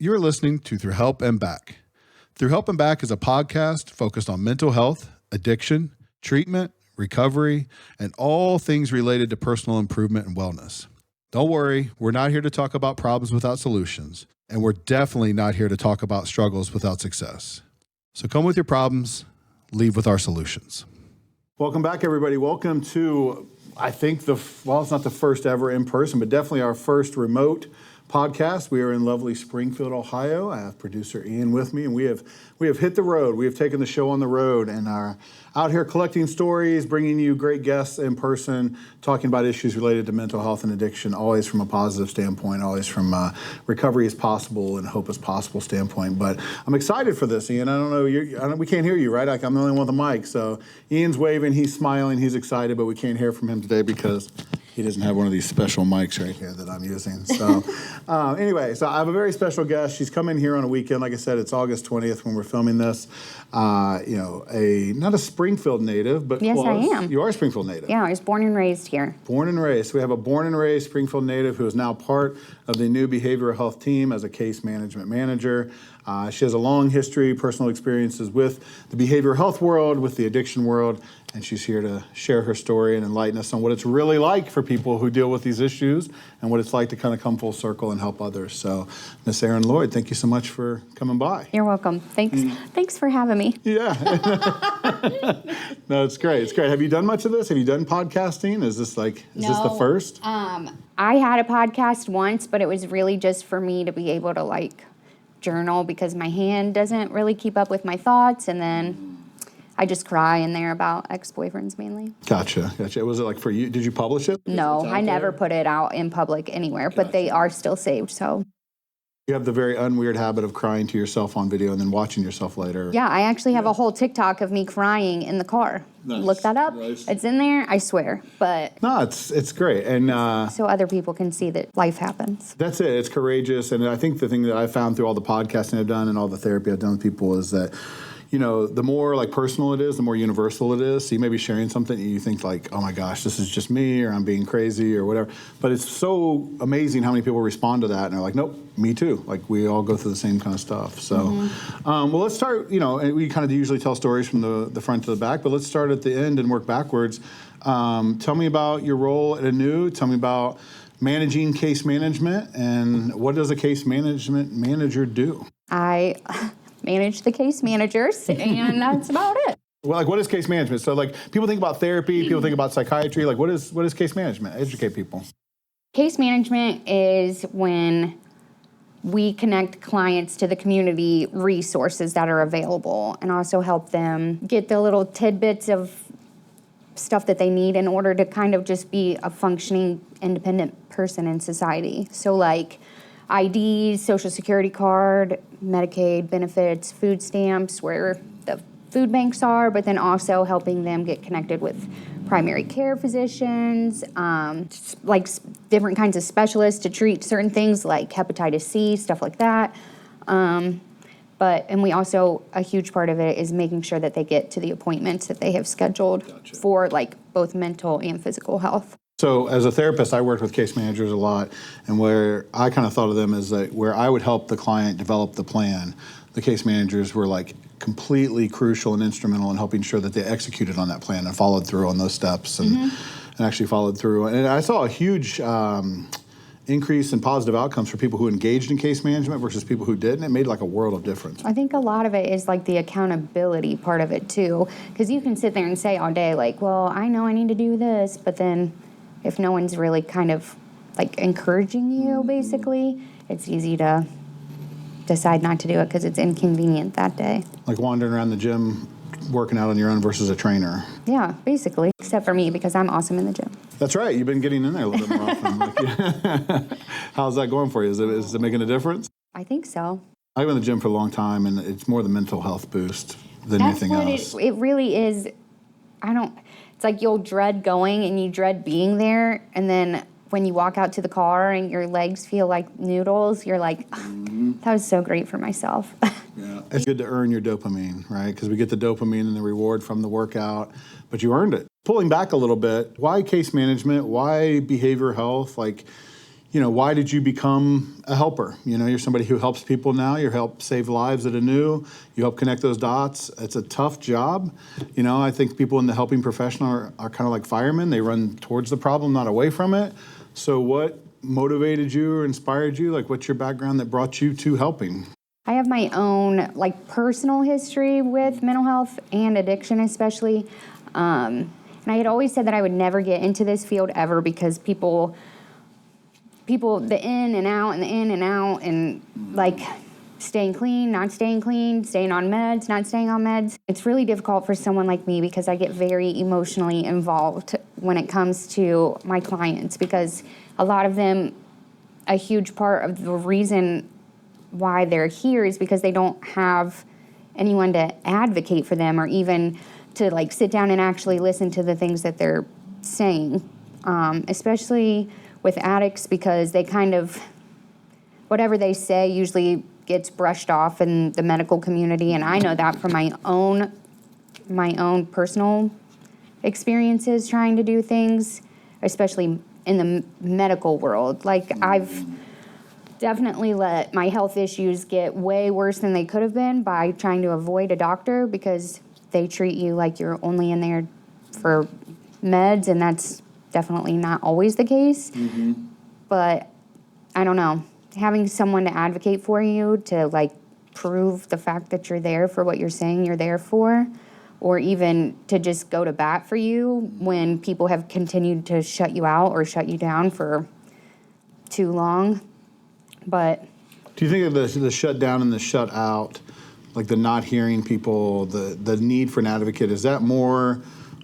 You're listening to Through Help and Back. Through Help and Back is a podcast focused on mental health, addiction, treatment, recovery, and all things related to personal improvement and wellness. Don't worry, we're not here to talk about problems without solutions, and we're definitely not here to talk about struggles without success. So come with your problems, leave with our solutions. Welcome back, everybody. Welcome to, I think, it's not the first ever in person, but definitely our first remote podcast. We are in lovely Springfield, Ohio. I have producer Ian with me, and we have hit the road. We have taken the show on the road and are out here collecting stories, bringing you great guests in person, talking about issues related to mental health and addiction, always from a positive standpoint, always from recovery as possible and hope as possible standpoint. But I'm excited for this, Ian. I don't know, we can't hear you, right? Like, I'm the only one with the mic. So Ian's waving, he's smiling, he's excited, but we can't hear from him today because he doesn't have one of these special mics right here that I'm using. So anyway, so I have a very special guest. She's coming here on a weekend. Like I said, it's August 20th when we're filming this. Not a Springfield native, but yes, close. I am. You are a Springfield native. Yeah, I was born and raised here. Born and raised. So we have a born and raised Springfield native who is now part of the Anew Behavioral Health team as a case management manager. She has a long history, personal experiences with the behavioral health world, with the addiction world, and she's here to share her story and enlighten us on what it's really like for people who deal with these issues and what it's like to kind of come full circle and help others. So, Miss Erin Lloyd, thank you so much for coming by. You're welcome. Thanks. Thanks for having me. Yeah. No, it's great. It's great. Have you done much of this? Have you done podcasting? Is this this the first? I had a podcast once, but it was really just for me to be able to journal because my hand doesn't really keep up with my thoughts, and then I just cry in there about ex-boyfriends mainly. Gotcha. Was it for you? Did you publish it? No, I never put it out in public anywhere, but they are still saved, so. You have the very unweird habit of crying to yourself on video and then watching yourself later. Yeah, I actually have a whole TikTok of me crying in the car. Nice. Look that up. Nice. It's in there, I swear. But no, it's great. And so other people can see that life happens. That's it. It's courageous. And I think the thing that I found through all the podcasting I've done and all the therapy I've done with people is that, the more personal it is, the more universal it is. So you may be sharing something and you think oh my gosh, this is just me, or I'm being crazy or whatever. But it's so amazing how many people respond to that and they're like, nope, me too. We all go through the same kind of stuff. So, well, let's start, we kind of usually tell stories from the front to the back, but let's start at the end and work backwards. Tell me about your role at Anew. Tell me about managing case management, and what does a case management manager do? I manage the case managers, and that's about it. Well, what is case management? So, people think about therapy, people think about psychiatry. What is case management? Educate people. Case management is when we connect clients to the community resources that are available and also help them get the little tidbits of stuff that they need in order to kind of just be a functioning, independent person in society. So, IDs, Social Security card, Medicaid benefits, food stamps, where the food banks are, but then also helping them get connected with primary care physicians, different kinds of specialists to treat certain things like hepatitis C, stuff like that. And we also, a huge part of it is making sure that they get to the appointments that they have scheduled for both mental and physical health. So as a therapist, I worked with case managers a lot, and where I kind of thought of them as where I would help the client develop the plan, the case managers were completely crucial and instrumental in helping sure that they executed on that plan and followed through on those steps and actually followed through. And I saw a huge increase in positive outcomes for people who engaged in case management versus people who didn't. It made a world of difference. I think a lot of it is the accountability part of it too, because you can sit there and say all day well, I know I need to do this, but then if no one's really kind of encouraging you, basically, it's easy to decide not to do it because it's inconvenient that day. Wandering around the gym, working out on your own versus a trainer. Yeah, basically, except for me because I'm awesome in the gym. That's right. You've been getting in there a little bit more often. How's that going for you? Is it making a difference? I think so. I've been in the gym for a long time, and it's more the mental health boost than anything else. It really is. It's you'll dread going and you dread being there, and then when you walk out to the car and your legs feel like noodles, you're that was so great for myself. Yeah, it's good to earn your dopamine, right? Because we get the dopamine and the reward from the workout, but you earned it. Pulling back a little bit, why case management? Why behavioral health? why did you become a helper? You're somebody who helps people now. You help save lives at Anew. You help connect those dots. It's a tough job. I think people in the helping profession are kind of like firemen. They run towards the problem, not away from it. So what motivated you or inspired you? Like, what's your background that brought you to helping? I have my own personal history with mental health and addiction especially. And I had always said that I would never get into this field ever because people, the in and out and the in and out and staying clean, not staying clean, staying on meds, not staying on meds. It's really difficult for someone like me because I get very emotionally involved when it comes to my clients because a lot of them, a huge part of the reason why they're here is because they don't have anyone to advocate for them or even to sit down and actually listen to the things that they're saying, especially with addicts because they kind of, whatever they say usually gets brushed off in the medical community, and I know that from my own personal experiences trying to do things, especially in the medical world. I've definitely let my health issues get way worse than they could have been by trying to avoid a doctor because they treat you like you're only in there for meds, and that's definitely not always the case. Mm-hmm. But I don't know, having someone to advocate for you to prove the fact that you're there for what you're saying you're there for, or even to just go to bat for you when people have continued to shut you out or shut you down for too long. But do you think of the shut down and the shut out, the not hearing people, the need for an advocate, is that more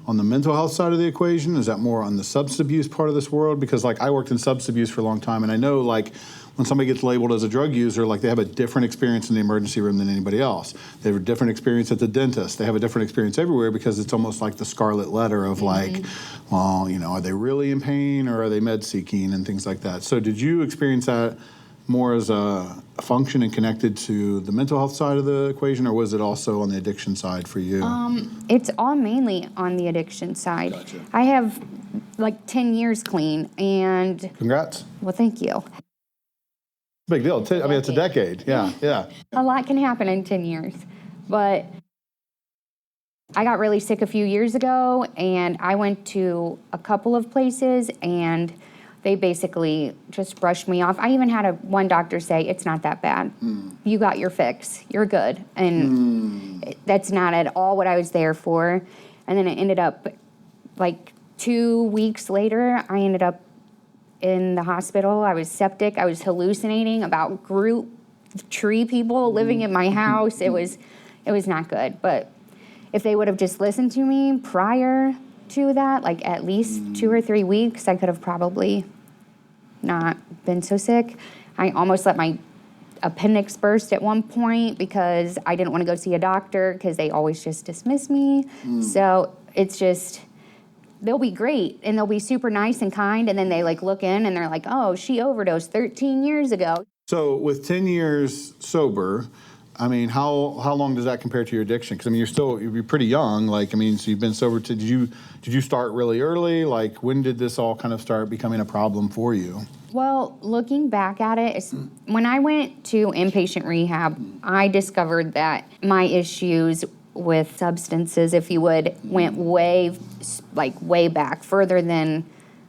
on the mental health side of the equation? Is that more on the substance abuse part of this world? Because I worked in substance abuse for a long time, and I know when somebody gets labeled as a drug user, they have a different experience in the emergency room than anybody else. They have a different experience at the dentist. They have a different experience everywhere because it's almost like the scarlet letter of are they really in pain or are they med seeking and things like that. So did you experience that more as a function and connected to the mental health side of the equation, or was it also on the addiction side for you? It's all mainly on the addiction side. Gotcha. I have 10 years clean, and Congrats. well, thank you. Big deal. It's a decade. Yeah. A lot can happen in 10 years, but I got really sick a few years ago, and I went to a couple of places, and they basically just brushed me off. I even had one doctor say, it's not that bad. You got your fix. You're good. And that's not at all what I was there for. And then it ended up, 2 weeks later, I ended up in the hospital. I was septic. I was hallucinating about group tree people living in my house. It was not good. But if they would have just listened to me prior to that, at least 2 or 3 weeks, I could have probably not been so sick. I almost let my appendix burst at one point because I didn't want to go see a doctor because they always just dismiss me. So it's just, they'll be great and they'll be super nice and kind, and then they look in and they're like, oh, she overdosed 13 years ago. So with 10 years sober, how long does that compare to your addiction? Because you're pretty young. So you've been sober. Did you start really early? When did this all kind of start becoming a problem for you? Well, looking back at it, when I went to inpatient rehab, I discovered that my issues with substances, if you would, went way back, further than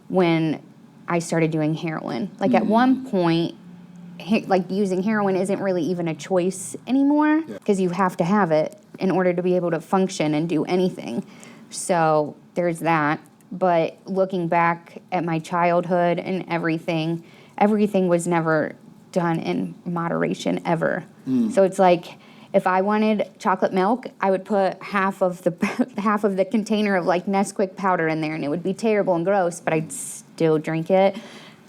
when I started doing heroin. At one point, using heroin isn't really even a choice anymore because you have to have it in order to be able to function and do anything. So there's that. But looking back at my childhood and everything was never done in moderation ever. So it's if I wanted chocolate milk, I would put half of the container of Nesquik powder in there, and it would be terrible and gross, but I'd still drink it.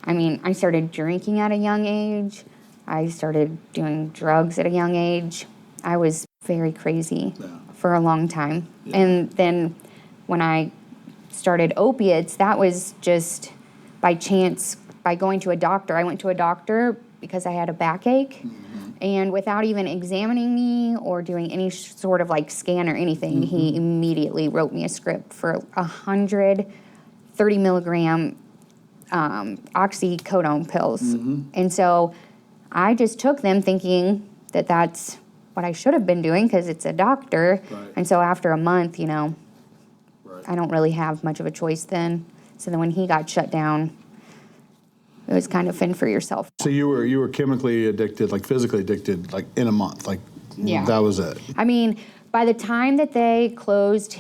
I started drinking at a young age. I started doing drugs at a young age. I was very crazy for a long time. Yeah. And then when I started opiates, that was just by chance, by going to a doctor. I went to a doctor because I had a backache. And without even examining me or doing any sort of scan or anything, he immediately wrote me a script for 130 milligram oxycodone pills. And so I just took them thinking that that's what I should have been doing because it's a doctor. Right. And so after a month, I don't really have much of a choice then. So then when he got shut down, it was kind of fend for yourself. So you were chemically addicted, like physically addicted, like in a month, like that was it. I mean, by the time that they closed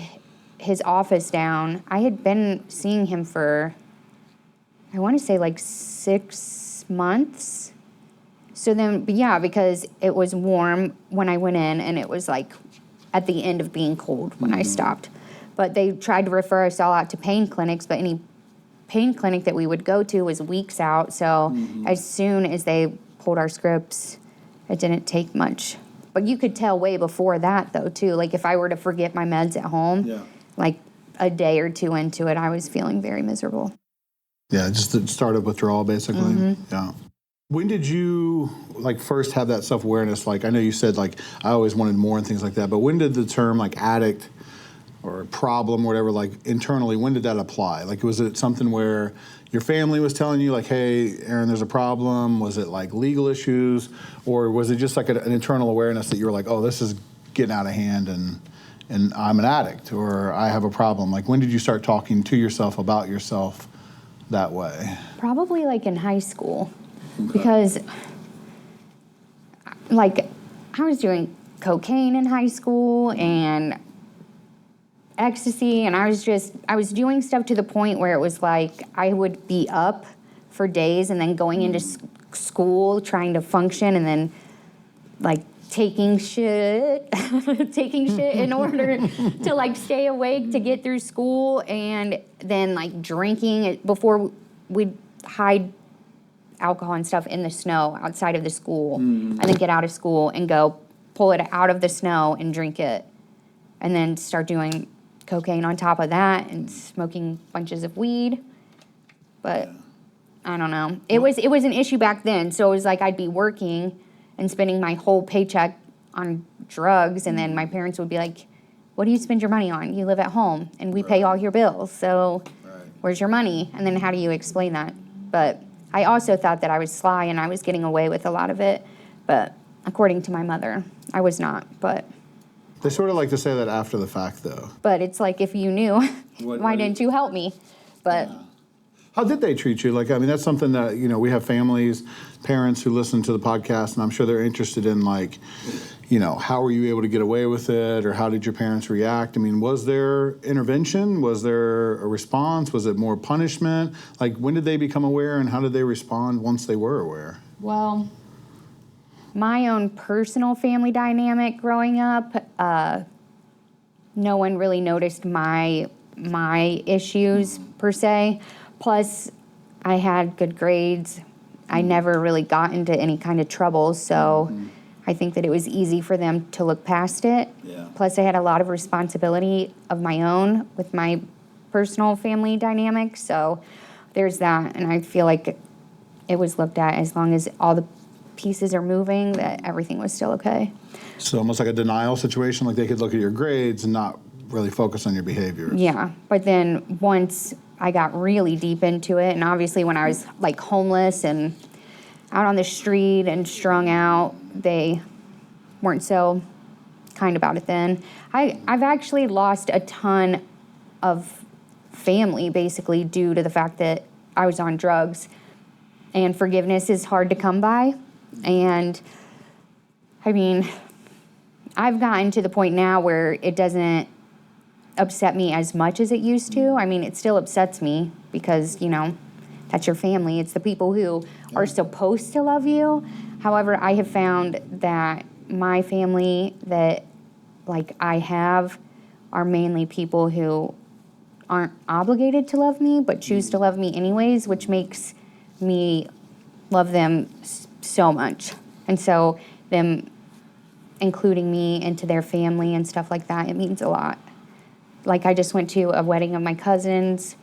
his office down, I had been seeing him for, I want to say like 6 months. So then, but yeah, because it was warm when I went in and it was like at the end of being cold when I stopped. But they tried to refer us all out to pain clinics, but any pain clinic that we would go to was weeks out. So as soon as they pulled our scripts, it didn't take much. But you could tell way before that, though, too. Like, if I were to forget my meds at home, like a day or two into it, I was feeling very miserable. Yeah, just the start of withdrawal, basically. Yeah. When did you, like, first have that self-awareness? Like, I know you said, like, I always wanted more and things like that, but when did the term, like, addict or problem or whatever, like, internally, when did that apply? Like, was it something where your family was telling you, like, hey, Erin, there's a problem? Was it, like, legal issues? Or was it just, like, an internal awareness that you were like, oh, this is getting out of hand and I'm an addict or I have a problem? Like, when did you start talking to yourself about yourself that way? Probably, like, in high school. Because, like, I was doing cocaine in high school and ecstasy, and I was doing stuff to the point where it was like I would be up for days and then going into school trying to function and then, like, taking shit in order to, like, stay awake to get through school, and then, like, drinking it before we'd hide alcohol and stuff in the snow outside of the school and then get out of school and go pull it out of the snow and drink it and then start doing cocaine on top of that and smoking bunches of weed. But I don't know. It was an issue back then. So it was like I'd be working and spending my whole paycheck on drugs, and then my parents would be like, what do you spend your money on? You live at home and we pay all your bills. So where's your money? And then how do you explain that? But I also thought that I was sly and I was getting away with a lot of it. But according to my mother, I was not. But They sort of like to say that after the fact, though. But it's like, if you knew, why didn't you help me? But how did they treat you? Like, I mean, that's something that, we have families, parents who listen to the podcast, and I'm sure they're interested in, like, how were you able to get away with it, or how did your parents react? I mean, was there intervention? Was there a response? Was it more punishment? Like, when did they become aware, and how did they respond once they were aware? Well, my own personal family dynamic growing up, no one really noticed my issues per se. Plus, I had good grades. I never really got into any kind of trouble, so I think that it was easy for them to look past it. Yeah. Plus, I had a lot of responsibility of my own with my personal family dynamic, so there's that. And I feel like it was looked at as long as all the pieces are moving, that everything was still okay. So almost like a denial situation, like they could look at your grades and not really focus on your behavior. Yeah, but then once I got really deep into it, and obviously when I was, like, homeless and out on the street and strung out, they weren't so kind about it then. I've actually lost a ton of family, basically, due to the fact that I was on drugs. And forgiveness is hard to come by. And, I mean, I've gotten to the point now where it doesn't upset me as much as it used to. I mean, it still upsets me because, that's your family. It's the people who are supposed to love you. However, I have found that my family that, like, I have are mainly people who aren't obligated to love me but choose to love me anyways, which makes me love them so much. And so them including me into their family and stuff like that, it means a lot. Like, I just went to a wedding of my cousins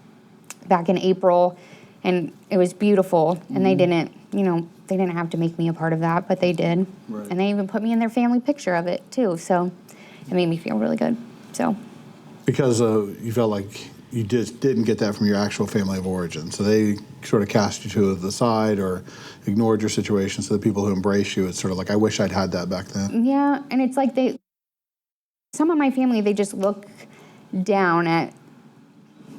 back in April, and it was beautiful. And they didn't, they didn't have to make me a part of that, but they did. Right. And they even put me in their family picture of it, too. So it made me feel really good. So Because you felt like, you just didn't get that from your actual family of origin. So they sort of cast you to the side or ignored your situation. So the people who embrace you, it's sort of like, I wish I'd had that back then. Yeah, and it's like some of my family, they just look down at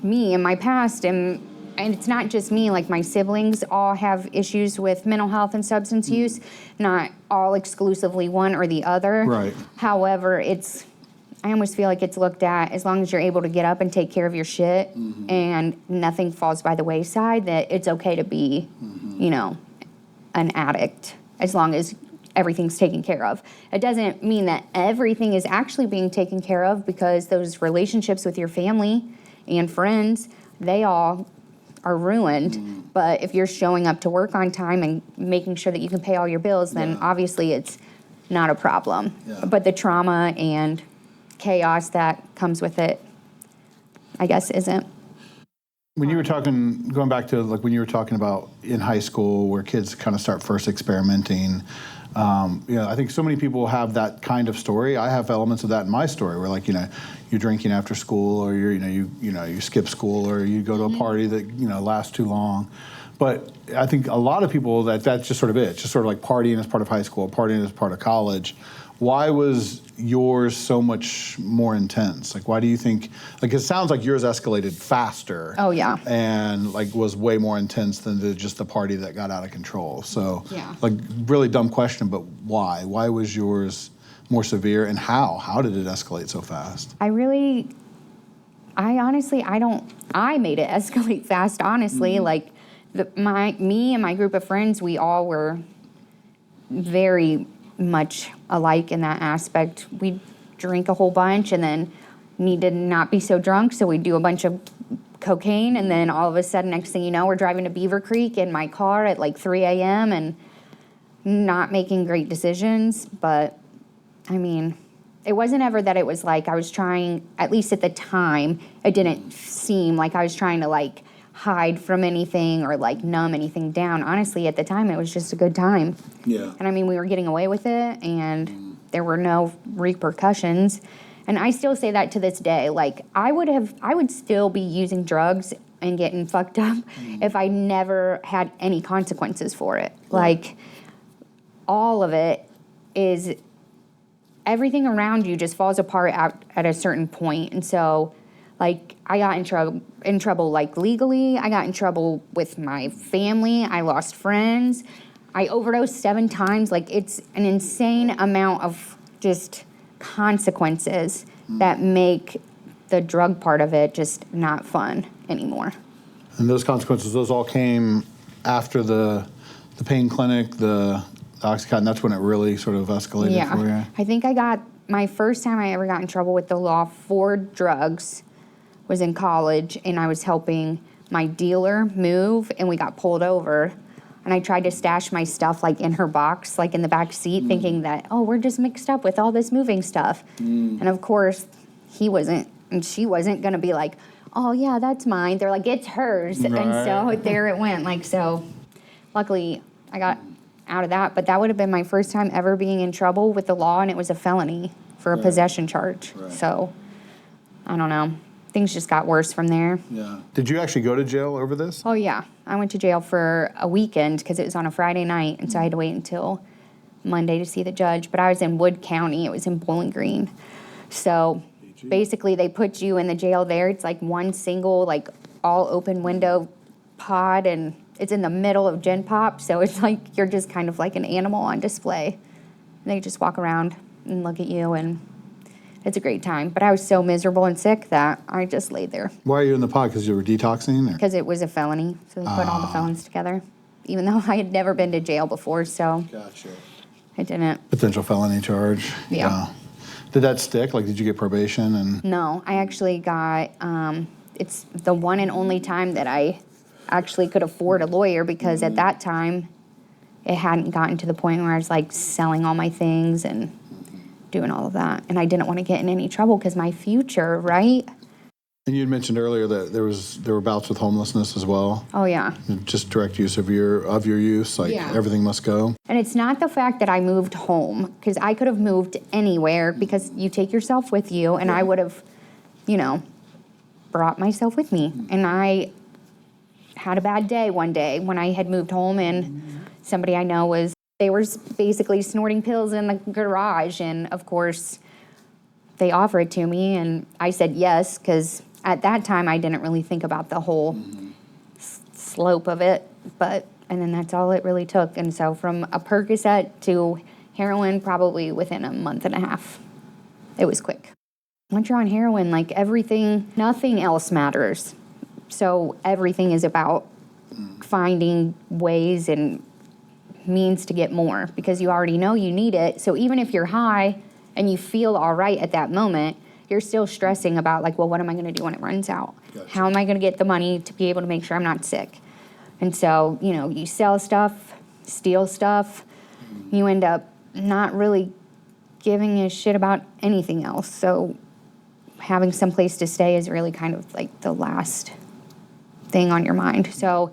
me and my past, and it's not just me, like my siblings all have issues with mental health and substance use, not all exclusively one or the other. Right. However, I almost feel like it's looked at, as long as you're able to get up and take care of your shit and nothing falls by the wayside, that it's okay to be, an addict, as long as everything's taken care of. It doesn't mean that everything is actually being taken care of, because those relationships with your family and friends, they all are ruined. But if you're showing up to work on time and making sure that you can pay all your bills, then obviously it's not a problem. Yeah. But the trauma and chaos that comes with it, I guess, isn't. When you were talking, going back to like when you were talking about in high school where kids kind of start first experimenting, I think so many people have that kind of story. I have elements of that in my story where, like, you're drinking after school, or you skip school, or you go to a party that lasts too long. But I think a lot of people that's just sort of it. It's just sort of like partying as part of high school, partying as part of college. Why was yours so much more intense? Like, why do you think, like, it sounds like yours escalated faster. Oh, yeah. And, like, was way more intense than just the party that got out of control. So, Yeah. like, really dumb question, but why? Why was yours more severe, and how? How did it escalate so fast? I made it escalate fast, honestly. Like, me and my group of friends, we all were very much alike in that aspect. We'd drink a whole bunch and then need to not be so drunk, so we'd do a bunch of cocaine, and then all of a sudden, next thing you know, we're driving to Beaver Creek in my car at like 3 a.m. and not making great decisions. But, I mean, it wasn't ever that it was like I was trying, at least at the time, it didn't seem like I was trying to, like, hide from anything or, like, numb anything down. Honestly, at the time, it was just a good time. Yeah. And I mean, we were getting away with it, and there were no repercussions. And I still say that to this day. Like, I would still be using drugs and getting fucked up if I never had any consequences for it. Like, all of it is, everything around you just falls apart at a certain point. And so, like, I got in trouble, like, legally. I got in trouble with my family. I lost friends. I overdosed 7 times. Like, it's an insane amount of just consequences that make the drug part of it just not fun anymore. And those consequences, those all came after the pain clinic, the Oxycontin. That's when it really sort of escalated for you? I think my first time I ever got in trouble with the law for drugs was in college, and I was helping my dealer move, and we got pulled over. And I tried to stash my stuff, like, in her box, like, in the back seat, thinking that, we're just mixed up with all this moving stuff. And, of course, he wasn't, and she wasn't going to be like, oh, yeah, that's mine. They're like, it's hers. Right. And so there it went. Like, so luckily I got out of that. But that would have been my first time ever being in trouble with the law, and it was a felony for a possession charge. Right. So, I don't know. Things just got worse from there. Yeah. Did you actually go to jail over this? Oh, yeah. I went to jail for a weekend because it was on a Friday night, and so I had to wait until Monday to see the judge. But I was in Wood County. It was in Bowling Green. So basically they put you in the jail there. It's like one single, like, all open window pod, and it's in the middle of Gen Pop. So it's like you're just kind of like an animal on display. And they just walk around and look at you, and it's a great time. But I was so miserable and sick that I just laid there. Why are you in the pod? Because you were detoxing? Because it was a felony, so they put all the felons together. Even though I had never been to jail before, so Gotcha. I didn't. Potential felony charge. Yeah. Did that stick? Like, did you get probation? And No, I actually got, it's the one and only time that I actually could afford a lawyer, because at that time, it hadn't gotten to the point where I was, like, selling all my things and doing all of that. And I didn't want to get in any trouble because my future, right? And you had mentioned earlier that there were bouts with homelessness as well. Oh, yeah. Just direct use of your use, like everything must go. And it's not the fact that I moved home, because I could have moved anywhere, because you take yourself with you, and I would have, brought myself with me. And I had a bad day one day when I had moved home, and somebody I know they were basically snorting pills in the garage. And of course, they offered it to me, and I said yes, because at that time I didn't really think about the whole slope of it. And then that's all it really took. And so from a Percocet to heroin, probably within a month and a half. It was quick. Once you're on heroin, like nothing else matters. So everything is about finding ways and means to get more, because you already know you need it. So even if you're high and you feel all right at that moment, you're still stressing about like, well, what am I going to do when it runs out? Gotcha. How am I going to get the money to be able to make sure I'm not sick? And so, you sell stuff, steal stuff, you end up not really giving a shit about anything else. So having some place to stay is really kind of like the last thing on your mind. So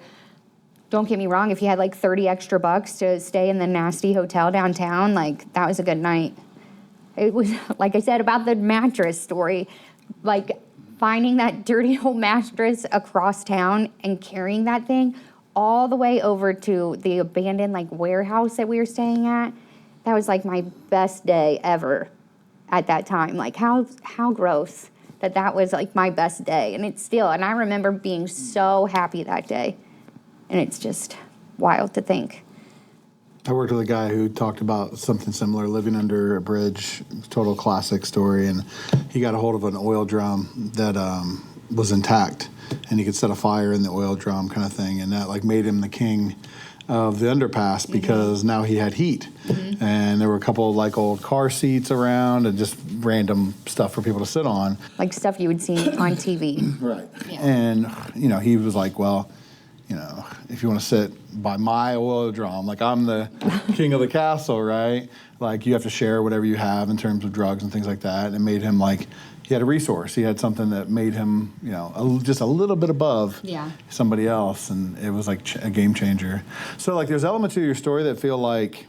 don't get me wrong, if you had like 30 extra bucks to stay in the nasty hotel downtown, like that was a good night. It was, like I said about the mattress story, like finding that dirty old mattress across town and carrying that thing all the way over to the abandoned like warehouse that we were staying at. That was like my best day ever at that time. Like how gross that was like my best day. And and I remember being so happy that day. And it's just wild to think. I worked with a guy who talked about something similar, living under a bridge, total classic story. And he got a hold of an oil drum that was intact, and he could set a fire in the oil drum kind of thing. And that like made him the king of the underpass, because now he had heat. And there were a couple of like old car seats around and just random stuff for people to sit on. Like stuff you would see on TV. Right. Yeah. And, he was like, well, if you want to sit by my oil drum, like I'm the king of the castle, right? Like you have to share whatever you have in terms of drugs and things like that. And it made him like, he had a resource. He had something that made him, just a little bit above somebody else. And it was like a game changer. So like there's elements of your story that feel like,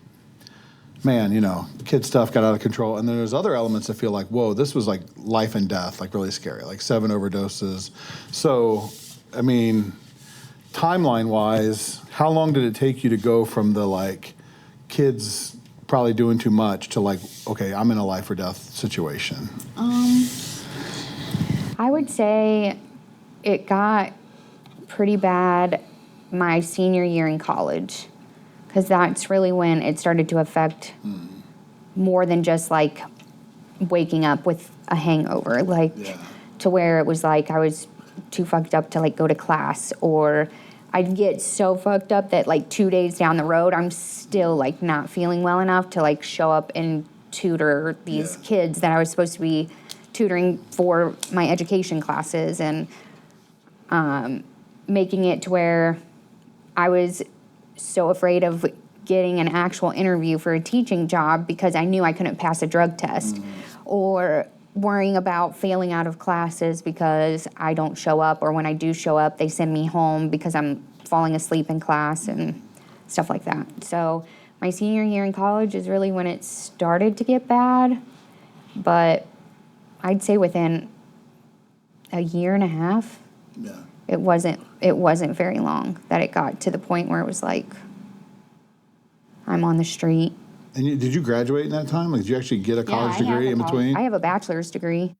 man, kid stuff got out of control. And then there's other elements that feel like, whoa, this was like life and death, like really scary, like 7 overdoses. So, I mean, timeline-wise, how long did it take you to go from the like kids probably doing too much to like, okay, I'm in a life or death situation? I would say it got pretty bad my senior year in college, because that's really when it started to affect more than just like waking up with a hangover, to where it was like I was too fucked up to like go to class, or I'd get so fucked up that like 2 days down the road, I'm still like not feeling well enough to like show up and tutor these kids that I was supposed to be tutoring for my education classes, and making it to where I was so afraid of getting an actual interview for a teaching job because I knew I couldn't pass a drug test, or worrying about failing out of classes because I don't show up, or when I do show up, they send me home because I'm falling asleep in class and stuff like that. So my senior year in college is really when it started to get bad, but I'd say within a year and a half, it wasn't very long that it got to the point where it was like, I'm on the street. And did you graduate in that time? Like, did you actually get a college degree in between? I have a bachelor's degree.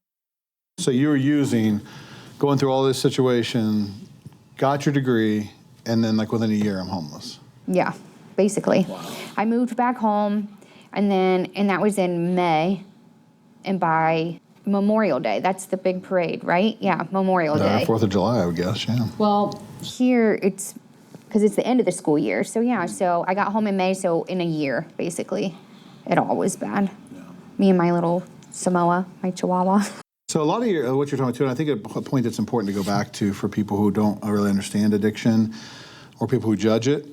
So you were going through all this situation, got your degree, and then like within a year, I'm homeless. Yeah, basically. Wow. I moved back home, and that was in May, and by Memorial Day, that's the big parade, right? Yeah, Memorial Day. 4th of July, I would guess, yeah. Well, here it's because it's the end of the school year. So yeah, so I got home in May, so in a year, basically, it all was bad. Yeah. Me and my little Samoa, my Chihuahua. So a lot of what you're talking about too, and I think a point that's important to go back to for people who don't really understand addiction or people who judge it,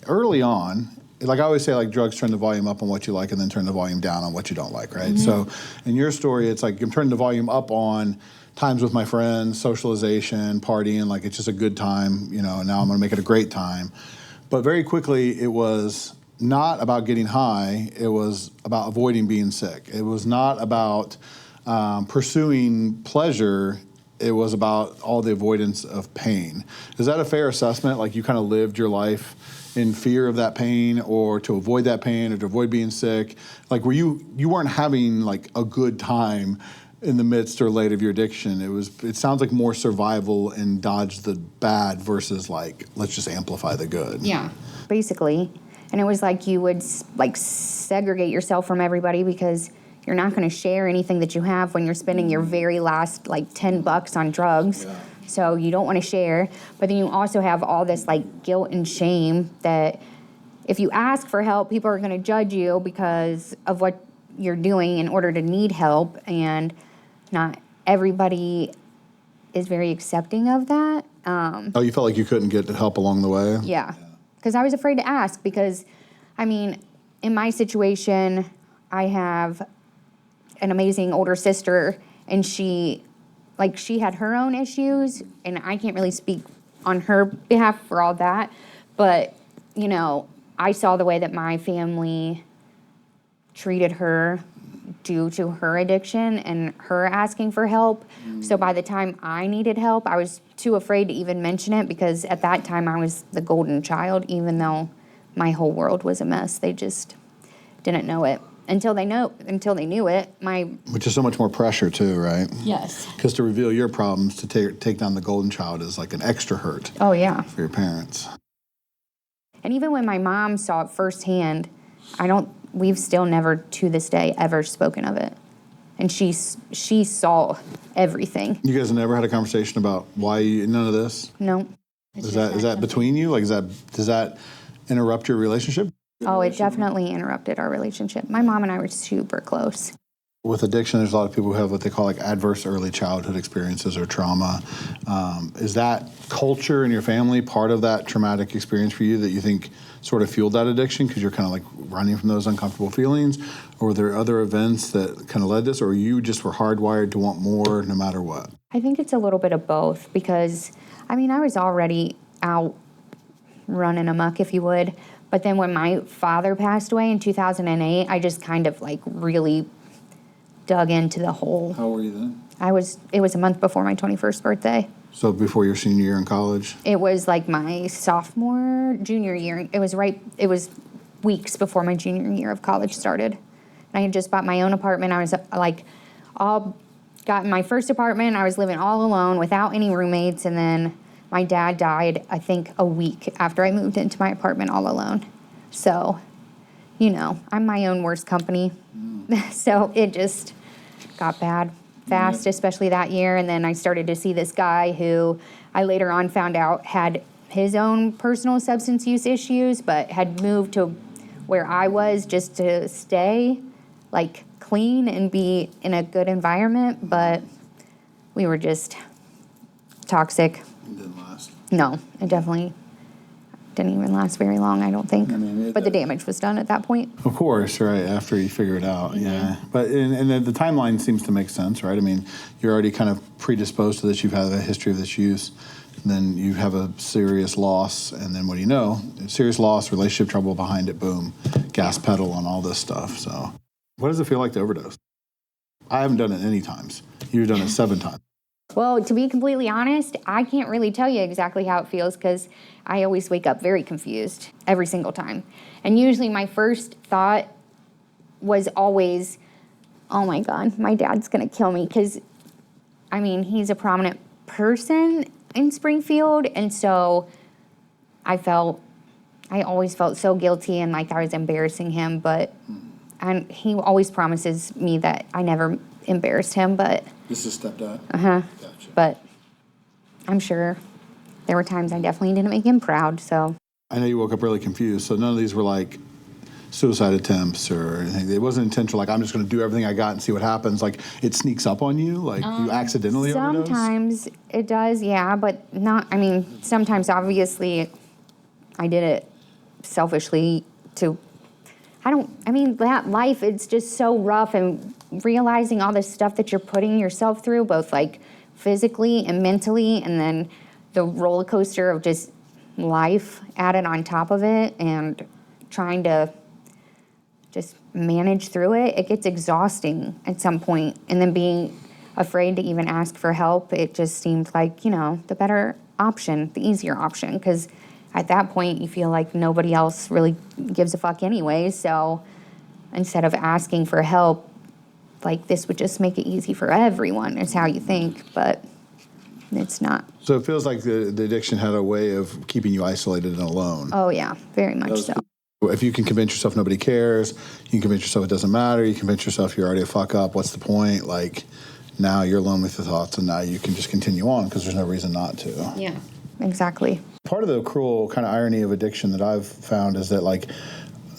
early on, like I always say, like drugs turn the volume up on what you like and then turn the volume down on what you don't like, right? So in your story, it's like I'm turning the volume up on times with my friends, socialization, partying, like it's just a good time, and now I'm going to make it a great time. But very quickly, it was not about getting high. It was about avoiding being sick. It was not about pursuing pleasure, it was about all the avoidance of pain. Is that a fair assessment? Like you kind of lived your life in fear of that pain, or to avoid that pain, or to avoid being sick? Like you weren't having like a good time in the midst or late of your addiction. It sounds like more survival and dodge the bad versus like, let's just amplify the good. Yeah, basically. And it was like you would like segregate yourself from everybody because you're not going to share anything that you have when you're spending your very last like $10 on drugs. Yeah. So you don't want to share. But then you also have all this like guilt and shame that if you ask for help, people are going to judge you because of what you're doing in order to need help. And not everybody is very accepting of that. You felt like you couldn't get help along the way? Yeah. Because I was afraid to ask because, I mean, in my situation, I have an amazing older sister, and she had her own issues, and I can't really speak on her behalf for all that, but, you know, I saw the way that my family treated her due to her addiction and her asking for help. So by the time I needed help, I was too afraid to even mention it because at that time I was the golden child, even though my whole world was a mess. They just didn't know it. Until they knew it. Which is so much more pressure too, right? Yes. Because to reveal your problems, to take down the golden child is like an extra hurt. Oh, yeah. For your parents. And even when my mom saw it firsthand, we've still never to this day ever spoken of it. And she saw everything. You guys never had a conversation about none of this? No. Is that between you? Like, does that interrupt your relationship? Oh, it definitely interrupted our relationship. My mom and I were super close. With addiction, there's a lot of people who have what they call like adverse early childhood experiences or trauma. Is that culture in your family part of that traumatic experience for you that you think sort of fueled that addiction because you're kind of like running from those uncomfortable feelings? Or were there other events that kind of led this, or you just were hardwired to want more no matter what? I think it's a little bit of both because, I mean, I was already out running amok, if you would. But then when my father passed away in 2008, I just kind of like really dug into the whole. How old were you then? It was a month before my 21st birthday. So before your senior year in college? It was like my junior year. It was weeks before my junior year of college started. And I had just bought my own apartment. I was got my first apartment. I was living all alone without any roommates. And then my dad died, I think, a week after I moved into my apartment all alone. So, you know, I'm my own worst company. So it just got bad fast, especially that year. And then I started to see this guy who I later on found out had his own personal substance use issues, but had moved to where I was just to stay, like, clean and be in a good environment. But we were just toxic. It didn't last. No, it definitely didn't even last very long, I don't think. But the damage was done at that point. Of course, right, after you figure it out, yeah. But and the timeline seems to make sense, right? I mean, you're already kind of predisposed to this. You've had a history of this use. And then you have a serious loss. And then what do you know? Serious loss, relationship trouble behind it, boom, gas pedal on all this stuff. So what does it feel like to overdose? I haven't done it any times. You've done it 7 times. Well, to be completely honest, I can't really tell you exactly how it feels because I always wake up very confused every single time. And usually my first thought was always, oh my God, my dad's going to kill me because, I mean, he's a prominent person in Springfield. And so I always felt so guilty and like I was embarrassing him. And he always promises me that I never embarrassed him, but... This is stepdad? Uh-huh. Gotcha. But I'm sure there were times I definitely didn't make him proud, so... I know you woke up really confused, so none of these were like suicide attempts or anything. It wasn't intentional, like I'm just going to do everything I got and see what happens. Like it sneaks up on you, like you accidentally overdose? Sometimes it does, yeah, but not... I mean, sometimes obviously I did it selfishly to... that life, it's just so rough, and realizing all this stuff that you're putting yourself through, both like physically and mentally, and then the roller coaster of just life added on top of it, and trying to just manage through it. It gets exhausting at some point. And then being afraid to even ask for help, it just seemed like, the better option, the easier option. Because at that point, you feel like nobody else really gives a fuck anyway. So instead of asking for help, like, this would just make it easy for everyone, is how you think. But it's not. So it feels like the addiction had a way of keeping you isolated and alone. Oh, yeah, very much so. If you can convince yourself nobody cares, you can convince yourself it doesn't matter, you convince yourself you're already a fuck up, what's the point? Like, now you're alone with your thoughts, and now you can just continue on because there's no reason not to. Yeah, exactly. Part of the cruel kind of irony of addiction that I've found is that, like,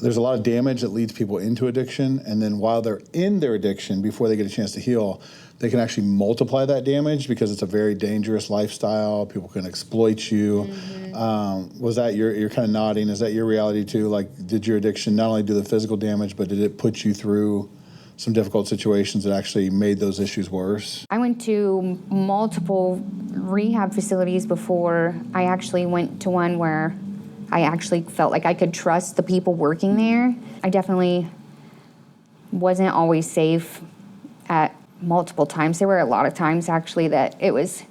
there's a lot of damage that leads people into addiction, and then while they're in their addiction, before they get a chance to heal, they can actually multiply that damage because it's a very dangerous lifestyle. People can exploit you. Was that you're kind of nodding? Is that your reality too? Like, did your addiction not only do the physical damage, but did it put you through some difficult situations that actually made those issues worse? I went to multiple rehab facilities before I actually went to one where I actually felt like I could trust the people working there. I definitely wasn't always safe at multiple times. There were a lot of times actually that it was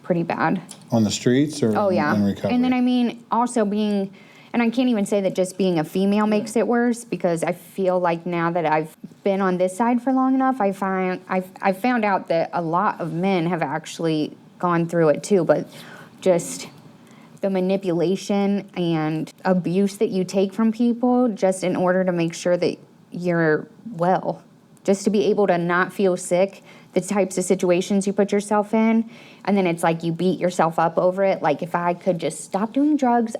pretty bad. On the streets or in recovery? And then also being, and I can't even say that just being a female makes it worse, because I feel like now that I've been on this side for long enough, I found out that a lot of men have actually gone through it too, but just the manipulation and abuse that you take from people just in order to make sure that you're well, just to be able to not feel sick, the types of situations you put yourself in, and then it's like you beat yourself up over it. Like, if I could just stop doing drugs,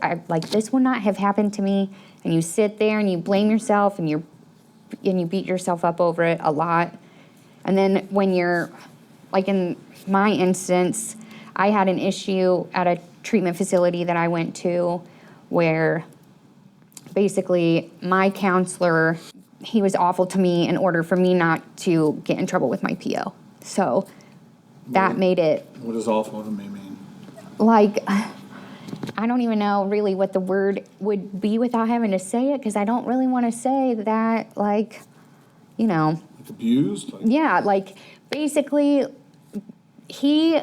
this would not have happened to me. And you sit there and you blame yourself and you beat yourself up over it a lot. And then when you're, like in my instance, I had an issue at a treatment facility that I went to where basically my counselor, he was awful to me in order for me not to get in trouble with my PO. So that made it... What does awful to me mean? Like, I don't even know really what the word would be without having to say it, because I don't really want to say that, like, Like abused? Yeah, like, basically, he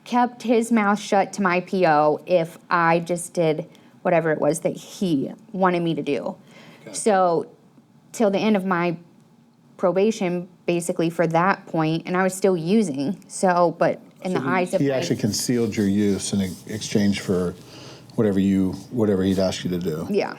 kept his mouth shut to my PO if I just did whatever it was that he wanted me to do. Okay. So, till the end of my probation, basically, for that point, and I was still using, but in the eyes of... He actually concealed your use in exchange for whatever he'd asked you to do. Yeah.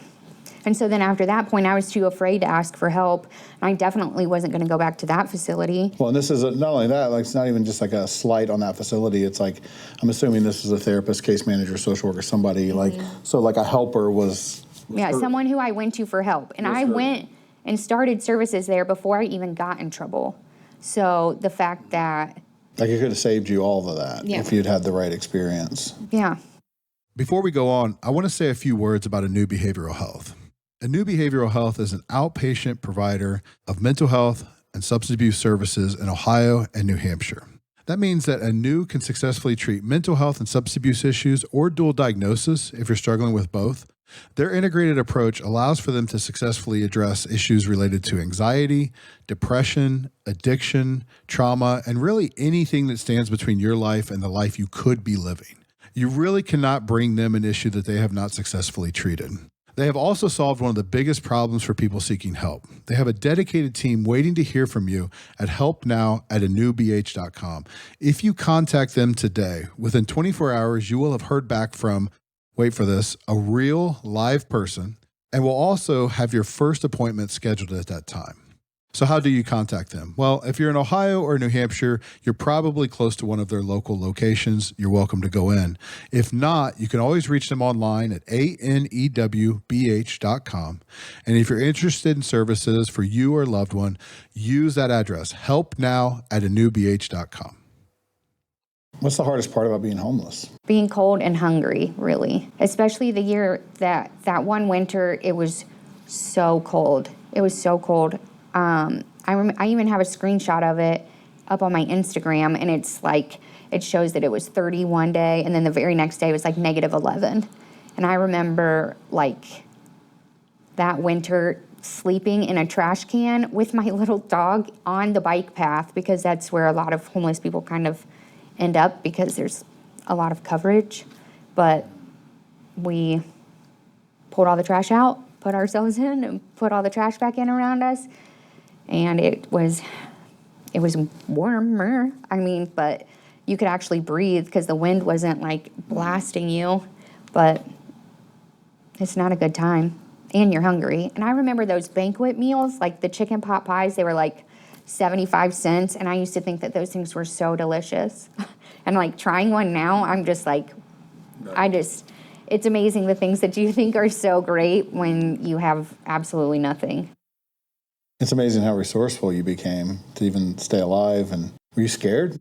And so then after that point, I was too afraid to ask for help. And I definitely wasn't going to go back to that facility. Well, and this is not only that, like, it's not even just like a slight on that facility. It's like, I'm assuming this is a therapist, case manager, social worker, somebody so like a helper was yeah, someone who I went to for help. And I went and started services there before I even got in trouble. So the fact that... Like, it could have saved you all of that if you'd had the right experience. Yeah. Before we go on, I want to say a few words about Anew Behavioral Health. Anew Behavioral Health is an outpatient provider of mental health and substance abuse services in Ohio and New Hampshire. That means that Anew can successfully treat mental health and substance abuse issues or dual diagnosis if you're struggling with both. Their integrated approach allows for them to successfully address issues related to anxiety, depression, addiction, trauma, and really anything that stands between your life and the life you could be living. You really cannot bring them an issue that they have not successfully treated. They have also solved one of the biggest problems for people seeking help. They have a dedicated team waiting to hear from you at helpnow@anewbh.com. If you contact them today, within 24 hours, you will have heard back from, wait for this, a real live person, and will also have your first appointment scheduled at that time. So how do you contact them? Well, if you're in Ohio or New Hampshire, you're probably close to one of their local locations. You're welcome to go in. If not, you can always reach them online at anewbh.com. And if you're interested in services for you or loved one, use that address, helpnow@anewbh.com. What's the hardest part about being homeless? Being cold and hungry, really. Especially the year that one winter, it was so cold. It was so cold. I even have a screenshot of it up on my Instagram, and it's like, it shows that it was 30 one day, and then the very next day it was like -11. And I remember, like, that winter sleeping in a trash can with my little dog on the bike path, because that's where a lot of homeless people kind of end up because there's a lot of coverage. But we pulled all the trash out, put ourselves in, and put all the trash back in around us. And it was warmer, but you could actually breathe because the wind wasn't like blasting you. But it's not a good time. And you're hungry. And I remember those banquet meals, like the chicken pot pies, they were like 75 cents. And I used to think that those things were so delicious. And like trying one now, I'm just like, it's amazing the things that you think are so great when you have absolutely nothing. It's amazing how resourceful you became to even stay alive. And were you scared?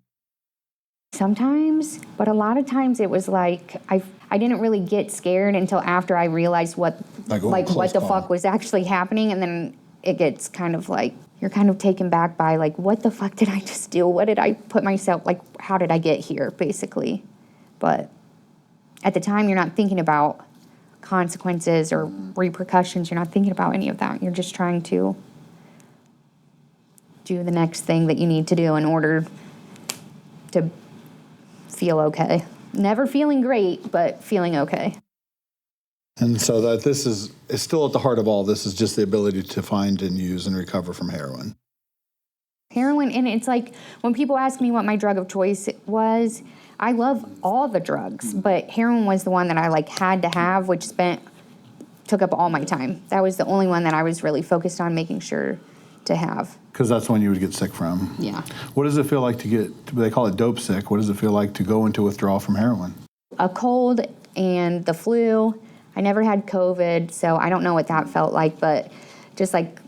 Sometimes, but a lot of times it was like I didn't really get scared until after I realized what the fuck was actually happening, and then it gets kind of like you're kind of taken back by like, what the fuck did I just do? What did I put myself, like, how did I get here, basically? But at the time, you're not thinking about consequences or repercussions. You're not thinking about any of that. You're just trying to do the next thing that you need to do in order to feel okay. Never feeling great, but feeling okay. And so that this is still at the heart of all this is just the ability to find and use and recover from heroin. Heroin, and it's like when people ask me what my drug of choice was, I love all the drugs, but heroin was the one that I like had to have, which took up all my time. That was the only one that I was really focused on making sure to have. Because that's when you would get sick from. Yeah. What does it feel like to get, they call it dope sick, what does it feel like to go into withdrawal from heroin? A cold and the flu. I never had COVID, so I don't know what that felt like, but just like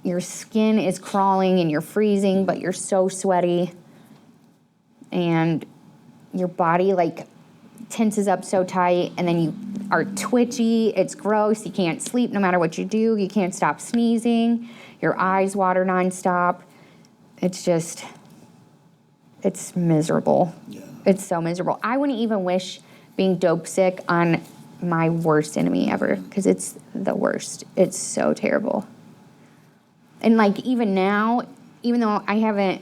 your skin is crawling and you're freezing, but you're so sweaty. And your body like tenses up so tight, and then you are twitchy. It's gross. You can't sleep no matter what you do. You can't stop sneezing. Your eyes water nonstop. It's miserable. Yeah. It's so miserable. I wouldn't even wish being dope sick on my worst enemy ever, because it's the worst. It's so terrible. And like even now, even though I haven't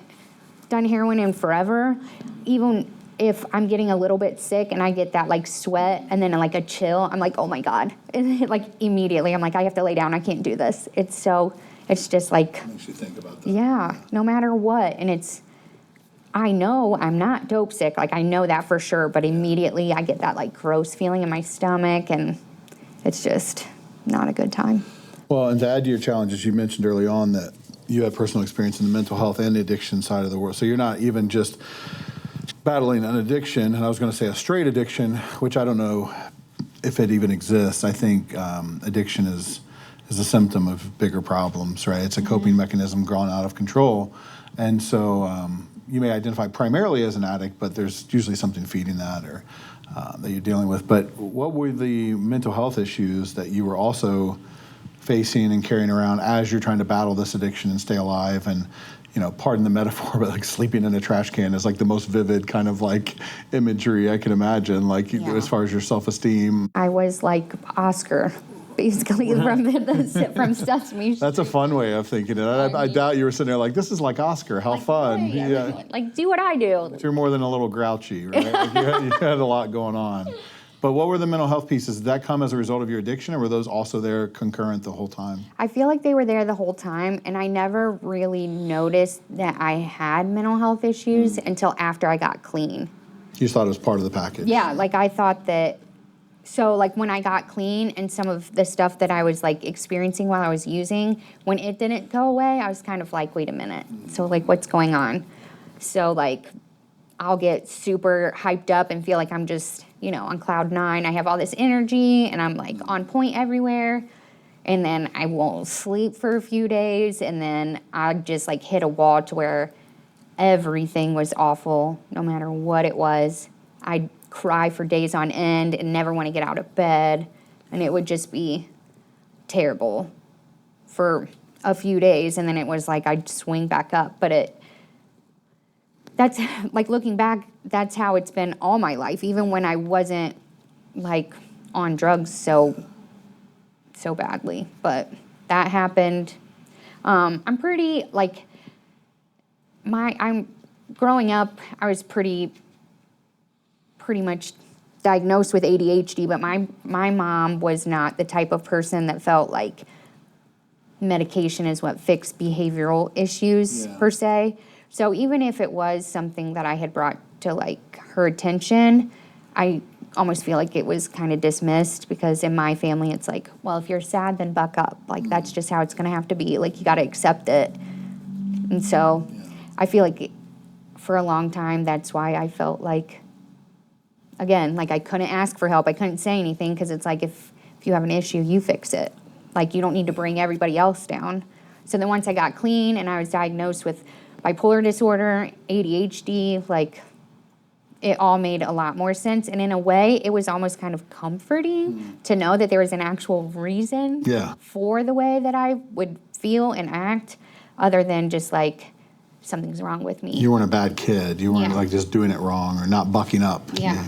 done heroin in forever, even if I'm getting a little bit sick and I get that like sweat and then like a chill, I'm like, oh my God. And like immediately I'm like, I have to lay down. I can't do this. It's just like, Makes you think about that. Yeah, no matter what. And I know I'm not dope sick. Like I know that for sure, but immediately I get that like gross feeling in my stomach, and it's just not a good time. Well, and to add to your challenges, you mentioned early on that you have personal experience in the mental health and the addiction side of the world. So you're not even just battling an addiction, and I was going to say a straight addiction, which I don't know if it even exists. I think addiction is a symptom of bigger problems, right? It's a coping mechanism gone out of control. And so you may identify primarily as an addict, but there's usually something feeding that or that you're dealing with. But what were the mental health issues that you were also facing and carrying around as you're trying to battle this addiction and stay alive? And, pardon the metaphor, but like sleeping in a trash can is like the most vivid kind of like imagery I can imagine, like as far as your self-esteem. I was like Oscar, basically, from Sesame Street. That's a fun way of thinking it. I doubt you were sitting there like, this is like Oscar, how fun. Right, yeah. Like, do what I do. But you're more than a little grouchy, right? Like you had a lot going on. But what were the mental health pieces? Did that come as a result of your addiction, or were those also there concurrent the whole time? I feel like they were there the whole time, and I never really noticed that I had mental health issues until after I got clean. You just thought it was part of the package? Yeah, like I thought that, so like when I got clean and some of the stuff that I was like experiencing while I was using, when it didn't go away, I was kind of like, wait a minute. So like, what's going on? So like, I'll get super hyped up and feel like I'm just, on cloud nine. I have all this energy and I'm like on point everywhere. And then I won't sleep for a few days. And then I just like hit a wall to where everything was awful, no matter what it was. I'd cry for days on end and never want to get out of bed. And it would just be terrible for a few days. And then it was like I'd swing back up. But that's like looking back, that's how it's been all my life, even when I wasn't like on drugs so badly. But that happened. I'm pretty, like, I'm growing up, I was pretty much diagnosed with ADHD, but my mom was not the type of person that felt like medication is what fixed behavioral issues per se. So even if it was something that I had brought to like her attention, I almost feel like it was kind of dismissed, because in my family it's like, well, if you're sad, then buck up. Like that's just how it's gonna have to be. Like you gotta accept it. And so I feel like for a long time, that's why I felt like, again, like I couldn't ask for help. I couldn't say anything, because it's like if you have an issue, you fix it. Like you don't need to bring everybody else down. So then once I got clean and I was diagnosed with bipolar disorder, ADHD, like it all made a lot more sense. And in a way, it was almost kind of comforting to know that there was an actual reason for the way that I would feel and act, other than just like something's wrong with me. You weren't a bad kid. You weren't like just doing it wrong or not bucking up. Yeah.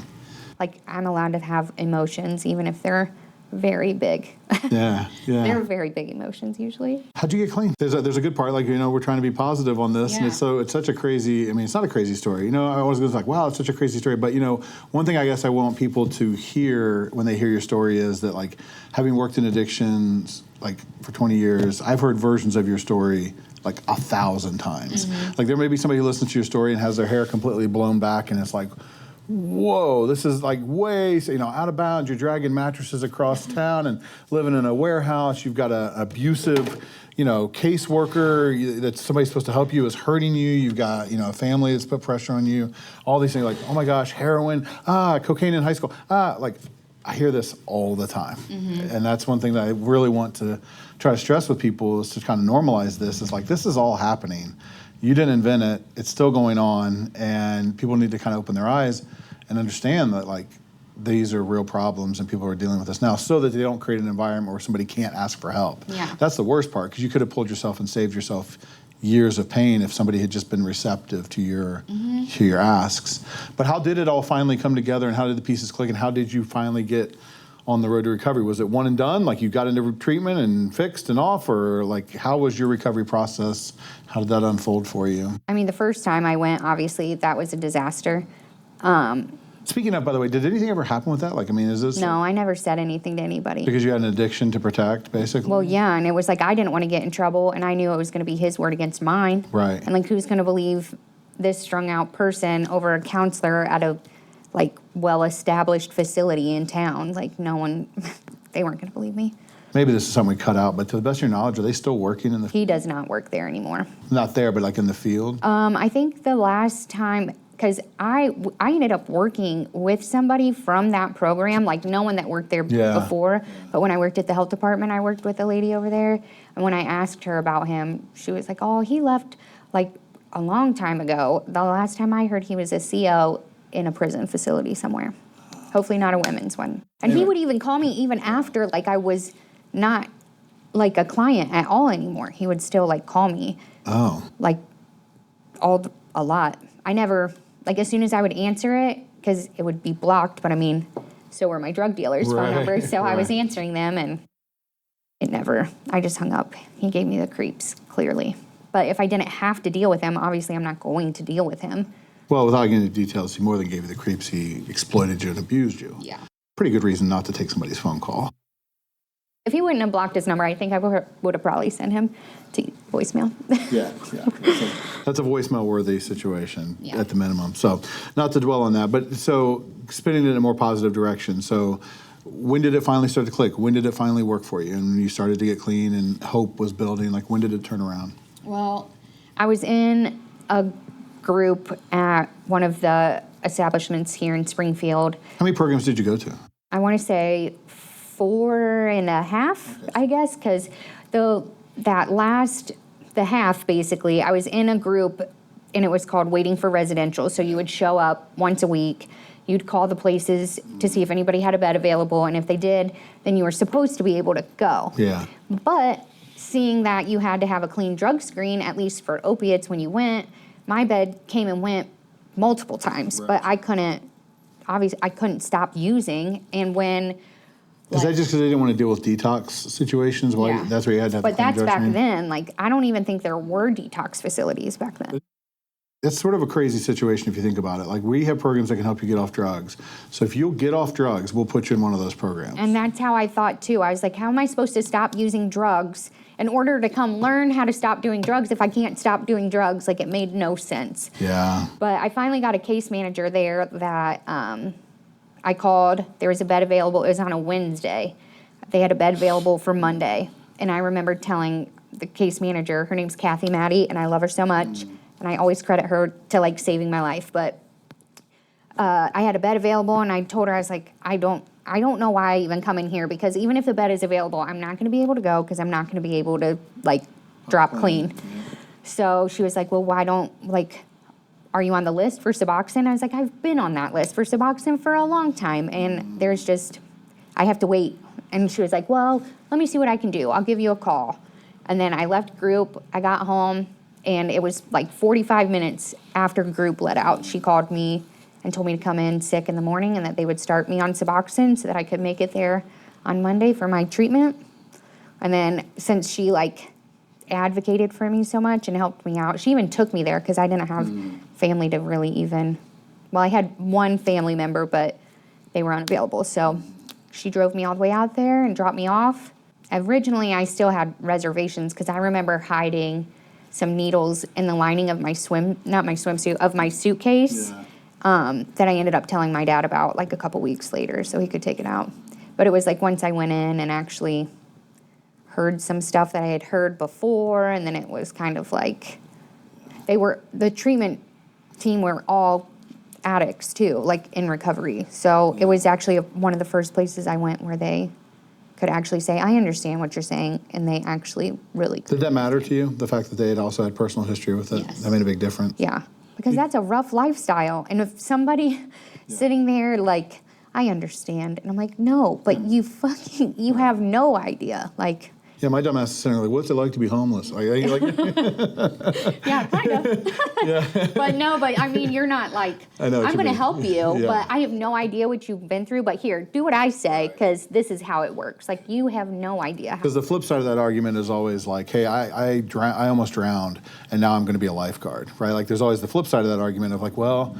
Like I'm allowed to have emotions, even if they're very big. They're very big emotions usually. How'd you get clean? There's a good part, like, you know, we're trying to be positive on this, and it's such a crazy, I mean, it's not a crazy story. You know, I always was like, wow, it's such a crazy story. But, you know, one thing I guess I want people to hear when they hear your story is that, like, having worked in addictions, like, for 20 years, I've heard versions of your story like 1,000 times. Like, there may be somebody who listens to your story and has their hair completely blown back, and it's like, whoa, this is like way, you know, out of bounds. You're dragging mattresses across town and living in a warehouse. You've got an abusive, you know, caseworker that somebody's supposed to help you is hurting you. You've got, you know, a family that's put pressure on you. All these things like, oh my gosh, heroin, cocaine in high school. Like, I hear this all the time. And that's one thing that I really want to try to stress with people, is to kind of normalize this. Is like, this is all happening. You didn't invent it. It's still going on, and people need to kind of open their eyes and understand that, like, these are real problems and people are dealing with this now, so that they don't create an environment where somebody can't ask for help. That's the worst part, because you could have pulled yourself and saved yourself years of pain if somebody had just been receptive to your asks. But how did it all finally come together, and how did the pieces click, and how did you finally get on the road to recovery? Was it one and done, like you got into treatment and fixed and off, or like how was your recovery process? How did that unfold for you? I mean, the first time I went, obviously that was a disaster. Speaking of, by the way, did anything ever happen with that? Like, I mean, is this... No, I never said anything to anybody. Because you had an addiction to protect, basically? Well, yeah, and it was like I didn't want to get in trouble, and I knew it was going to be his word against mine. Right. And like, who's going to believe this strung out person over a counselor at a like well-established facility in town? Like, no one, they weren't going to believe me. Maybe this is something we cut out, but to the best of your knowledge, are they still working in the... He does not work there anymore. Not there, but like in the field? I think the last time, because I ended up working with somebody from that program, like no one that worked there before, but when I worked at the health department, I worked with a lady over there, and when I asked her about him, she was like, oh, he left like a long time ago. The last time I heard, he was a CO in a prison facility somewhere. Hopefully not a women's one. And he would even call me even after, like, I was not like a client at all anymore. He would still like call me. Oh. Like a lot. I never, like, as soon as I would answer it, because it would be blocked, but I mean, so were my drug dealers' phone numbers, so I was answering them, and it never, I just hung up. He gave me the creeps, clearly. But if I didn't have to deal with him, obviously I'm not going to deal with him. Well, without getting into details, he more than gave you the creeps. He exploited you and abused you. Yeah. Pretty good reason not to take somebody's phone call. If he wouldn't have blocked his number, I think I would have probably sent him to voicemail. Yeah. That's a voicemail-worthy situation at the minimum. So not to dwell on that, but so spinning it in a more positive direction. So when did it finally start to click? When did it finally work for you? And when you started to get clean and hope was building, like when did it turn around? Well, I was in a group at one of the establishments here in Springfield. How many programs did you go to? I want to say 4.5, I guess, because the half, basically, I was in a group, and it was called Waiting for Residential. So you would show up once a week. You'd call the places to see if anybody had a bed available, and if they did, then you were supposed to be able to go. Yeah. But seeing that you had to have a clean drug screen, at least for opiates when you went, my bed came and went multiple times, but I couldn't stop using. And when Is that just because they didn't want to deal with detox situations? Why? Yeah. That's where you had to have But the clean that's drug back screen? then. Like, I don't even think there were detox facilities back then. It's sort of a crazy situation if you think about it. Like, we have programs that can help you get off drugs. So if you'll get off drugs, we'll put you in one of those programs. And that's how I thought too. I was like, how am I supposed to stop using drugs in order to come learn how to stop doing drugs if I can't stop doing drugs? Like, it made no sense. Yeah. But I finally got a case manager there that I called. There was a bed available. It was on a Wednesday. They had a bed available for Monday. And I remember telling the case manager, her name's Kathy Maddie, and I love her so much. And I always credit her to, like, saving my life. But I had a bed available, and I told her, I was like, I don't know why I even come in here, because even if the bed is available, I'm not going to be able to go because I'm not going to be able to, like, drop clean. Yeah. So she was like, well, why don't, like, are you on the list for Suboxone? I was like, I've been on that list for Suboxone for a long time, and there's just, I have to wait. And she was like, well, let me see what I can do. I'll give you a call. And then I left group. I got home, and it was like 45 minutes after group let out. She called me and told me to come in sick in the morning and that they would start me on Suboxone so that I could make it there on Monday for my treatment. And then since she, like, advocated for me so much and helped me out, she even took me there because I didn't have family to really even, well, I had one family member, but they were unavailable. So she drove me all the way out there and dropped me off. Originally, I still had reservations because I remember hiding some needles in the lining of my of my suitcase. Yeah. That I ended up telling my dad about, like, a couple weeks later so he could take it out. But it was like once I went in and actually heard some stuff that I had heard before, and then it was kind of like the treatment team were all addicts too, like in recovery. So it was actually one of the first places I went where they could actually say, I understand what you're saying, and they actually really could. Did that matter to you, the fact that they had also had personal history with it? Yes. That made a big difference. Yeah, because that's a rough lifestyle. And if somebody sitting there, like, I understand. And I'm like, no, but you have no idea. Like, Yeah, my dumb ass is sitting there like, what's it like to be homeless? Like, yeah, kind of. But no, but I mean, you're not like, I know what I'm you going to mean. help you, Yeah. but I have no idea what you've been through. But here, do what I say, because this is how it works. Like, you have no idea. Because the flip side of that argument is always like, hey, I almost drowned, and now I'm going to be a lifeguard, right? Like, there's always the flip side of that argument of like, well,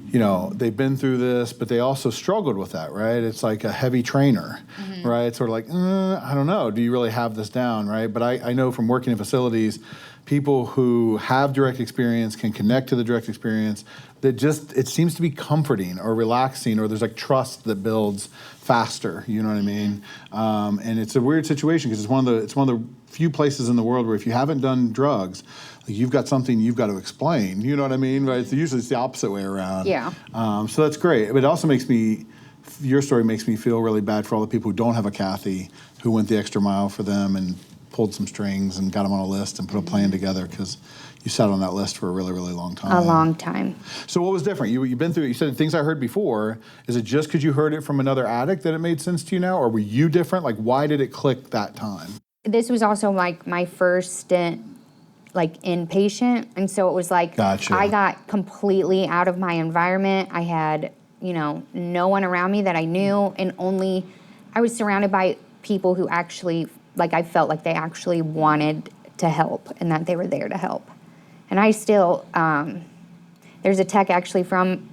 you know, they've been through this, but they also struggled with that, right? It's like a heavy trainer, right? It's sort of like, I don't know, do you really have this down, right? But I know from working in facilities, people who have direct experience can connect to the direct experience. That just, it seems to be comforting or relaxing, or there's like trust that builds faster, you know what I mean? And it's a weird situation because it's one of the few places in the world where if you haven't done drugs, you've got something you've got to explain. You know what I mean? Right? So usually it's the opposite way around. Yeah. So that's great. But it also your story makes me feel really bad for all the people who don't have a Kathy, who went the extra mile for them and pulled some strings and got them on a list and put a plan together, because you sat on that list for a really, really long time. A long time. So what was different? You've been through it. You said things I heard before. Is it just because you heard it from another addict that it made sense to you now? Or were you different? Like, why did it click that time? This was also like my first stint, like, inpatient. And so it was like, Gotcha. I got completely out of my environment. I had, no one around me that I knew, and I was surrounded by people who actually, like, I felt like they actually wanted to help and that they were there to help. And I still, there's a tech actually from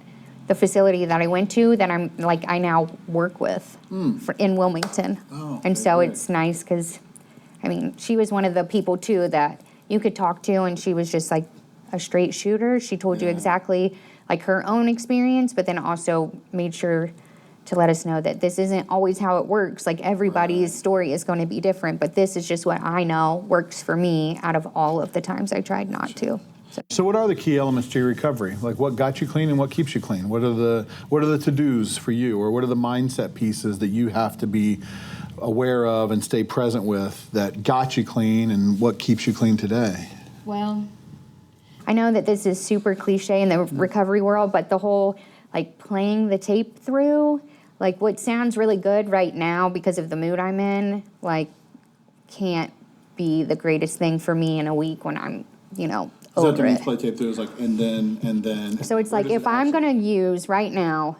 the facility that I went to that I now work with in Wilmington. Oh, and so great. it's nice because, I mean, she was one of the people too that you could talk to, and she was just like a straight shooter. She told you exactly like her own experience, but then also made sure to let us know that this isn't always how it works. Like, everybody's story is going to be different, but this is just what I know works for me out of all of the times I tried not to. So what are the key elements to your recovery? Like, what got you clean and what keeps you clean? What are the to-dos for you, or what are the mindset pieces that you have to be aware of and stay present with that got you clean, and what keeps you clean today? Well, I know that this is super cliche in the recovery world, but the whole, like, playing the tape through, like, what sounds really good right now because of the mood I'm in, like, can't be the greatest thing for me in a week when I'm, over it. Play tape through is like, and then. So it's like, if I'm going to use right now,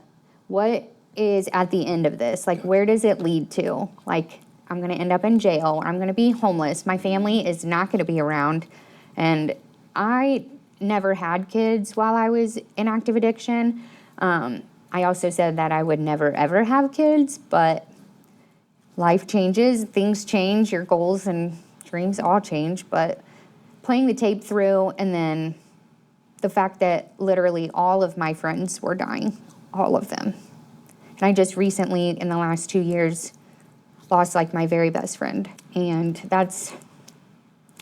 what is at the end of this? Like, where does it lead to? Like, I'm going to end up in jail. I'm going to be homeless. My family is not going to be around. And I never had kids while I was in active addiction. I also said that I would never, ever have kids, but life changes, things change, your goals and dreams all change. But playing the tape through, and then the fact that literally all of my friends were dying, all of them. And I just recently, in the last 2 years, lost like my very best friend. And that's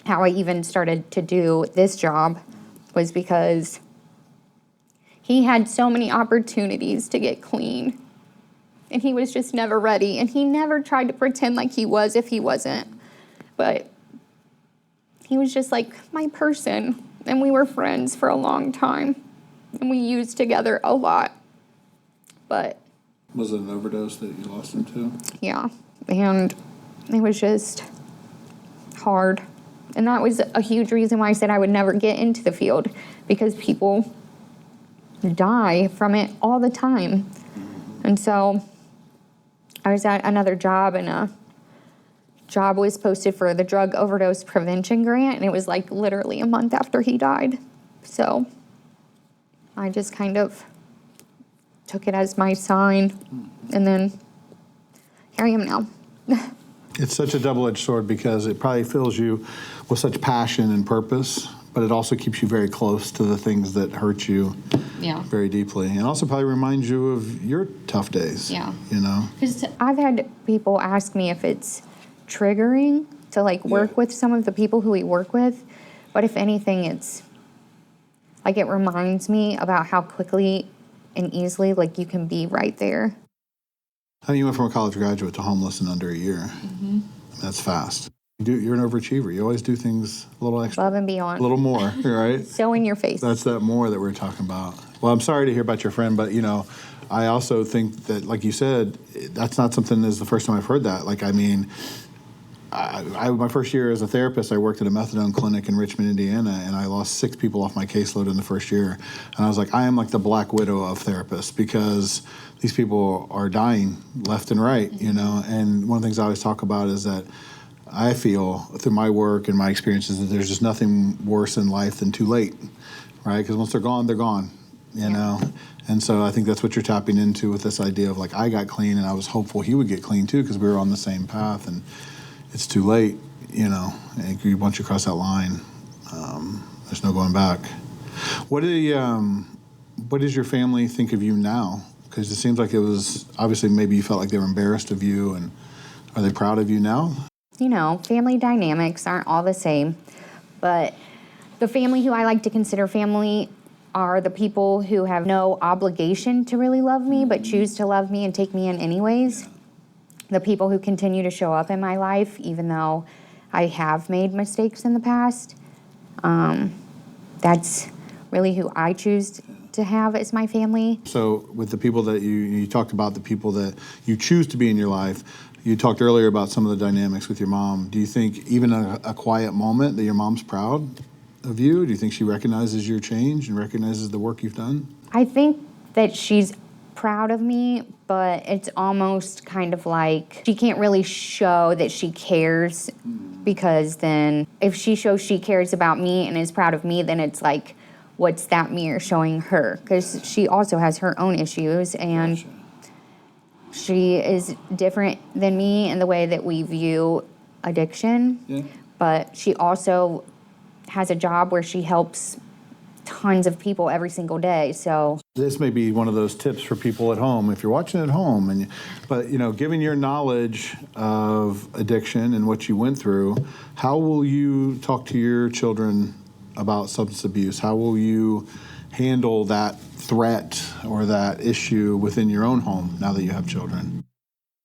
how I even started to do this job, was because he had so many opportunities to get clean. And he was just never ready. And he never tried to pretend like he was if he wasn't. But he was just like my person. And we were friends for a long time. And we used together a lot. But Was it an overdose that you lost him to? yeah, and it was just hard. And that was a huge reason why I said I would never get into the field, because people die from it all the time. And so I was at another job, and a job was posted for the drug overdose prevention grant, and it was like literally a month after he died. So I just kind of took it as my sign, and then here I am now. It's such a double-edged sword, because it probably fills you with such passion and purpose, but it also keeps you very close to the things that hurt you very deeply, and also probably reminds you of your tough days. Yeah. You know? Because I've had people ask me if it's triggering to like work with some of the people who we work with, but if anything, it's like it reminds me about how quickly and easily like you can be right there. I mean, you went from a college graduate to homeless in under a year. Mm-hmm. That's fast. You're an overachiever. You always do things a little extra. Above and beyond. A little more, right? So in your face. That's that more that we're talking about. Well, I'm sorry to hear about your friend, but, you know, I also think that, like you said, that's not something that's the first time I've heard that. Like, I mean, my first year as a therapist, I worked at a methadone clinic in Richmond, Indiana, and I lost 6 people off my caseload in the first year. And I was like, I am like the black widow of therapists, because these people are dying left and right, you know? And one of the things I always talk about is that I feel through my work and my experiences that there's just nothing worse in life than too late, right? Because once they're gone, you know? And so I think that's what you're tapping into with this idea of like, I got clean, and I was hopeful he would get clean too, because we were on the same path, and it's too late, you know. And once you cross that line, there's no going back. What does your family think of you now? Because it seems like it was, obviously maybe you felt like they were embarrassed of you, and are they proud of you now? You know, family dynamics aren't all the same, but the family who I like to consider family are the people who have no obligation to really love me, but choose to love me and take me in anyways. The people who continue to show up in my life, even though I have made mistakes in the past. That's really who I choose to have as my family. So with the people that you talked about, the people that you choose to be in your life, you talked earlier about some of the dynamics with your mom. Do you think even a quiet moment that your mom's proud of you? Do you think she recognizes your change and recognizes the work you've done? I think that she's proud of me, but it's almost kind of like she can't really show that she cares, because then if she shows she cares about me and is proud of me, then it's like, what's that mirror showing her? Because she also has her own issues, and Gotcha. She is different than me in the way that we view addiction, but she also has a job where she helps tons of people every single day. So this may be one of those tips for people at home, if you're watching at home, but you know, given your knowledge of addiction and what you went through, how will you talk to your children about substance abuse? How will you handle that threat or that issue within your own home now that you have children?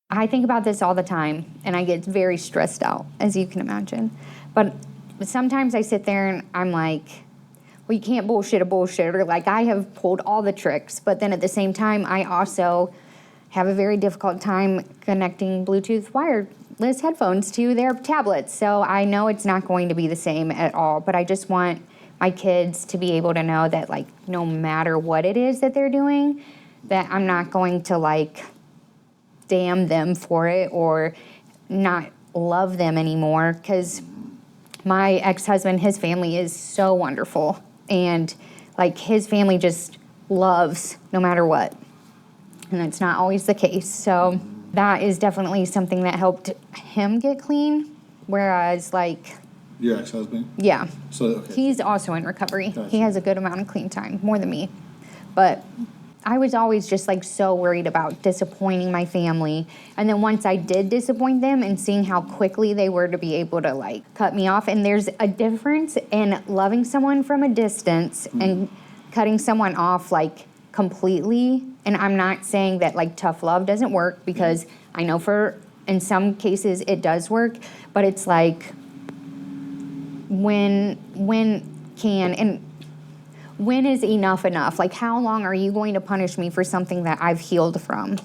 I think about this all the time, and I get very stressed out, as you can imagine. But sometimes I sit there and I'm like, well, you can't bullshit a bullshitter. Like, I have pulled all the tricks, but then at the same time, I also have a very difficult time connecting Bluetooth wireless headphones to their tablets. So I know it's not going to be the same at all, but I just want my kids to be able to know that, like, no matter what it is that they're doing, that I'm not going to, like, damn them for it or not love them anymore, because my ex-husband, his family is so wonderful, and like his family just loves no matter what, and that's not always the case. So that is definitely something that helped him get clean, whereas like Your ex-husband? yeah, So, okay. he's also in recovery. Gotcha. He has a good amount of clean time, more than me. But I was always just like so worried about disappointing my family. And then once I did disappoint them and seeing how quickly they were to be able to like cut me off. And there's a difference in loving someone from a distance and cutting someone off like completely. And I'm not saying that like tough love doesn't work, because I know in some cases it does work, but it's like when is enough? Like, how long are you going to punish me for something that I've healed from?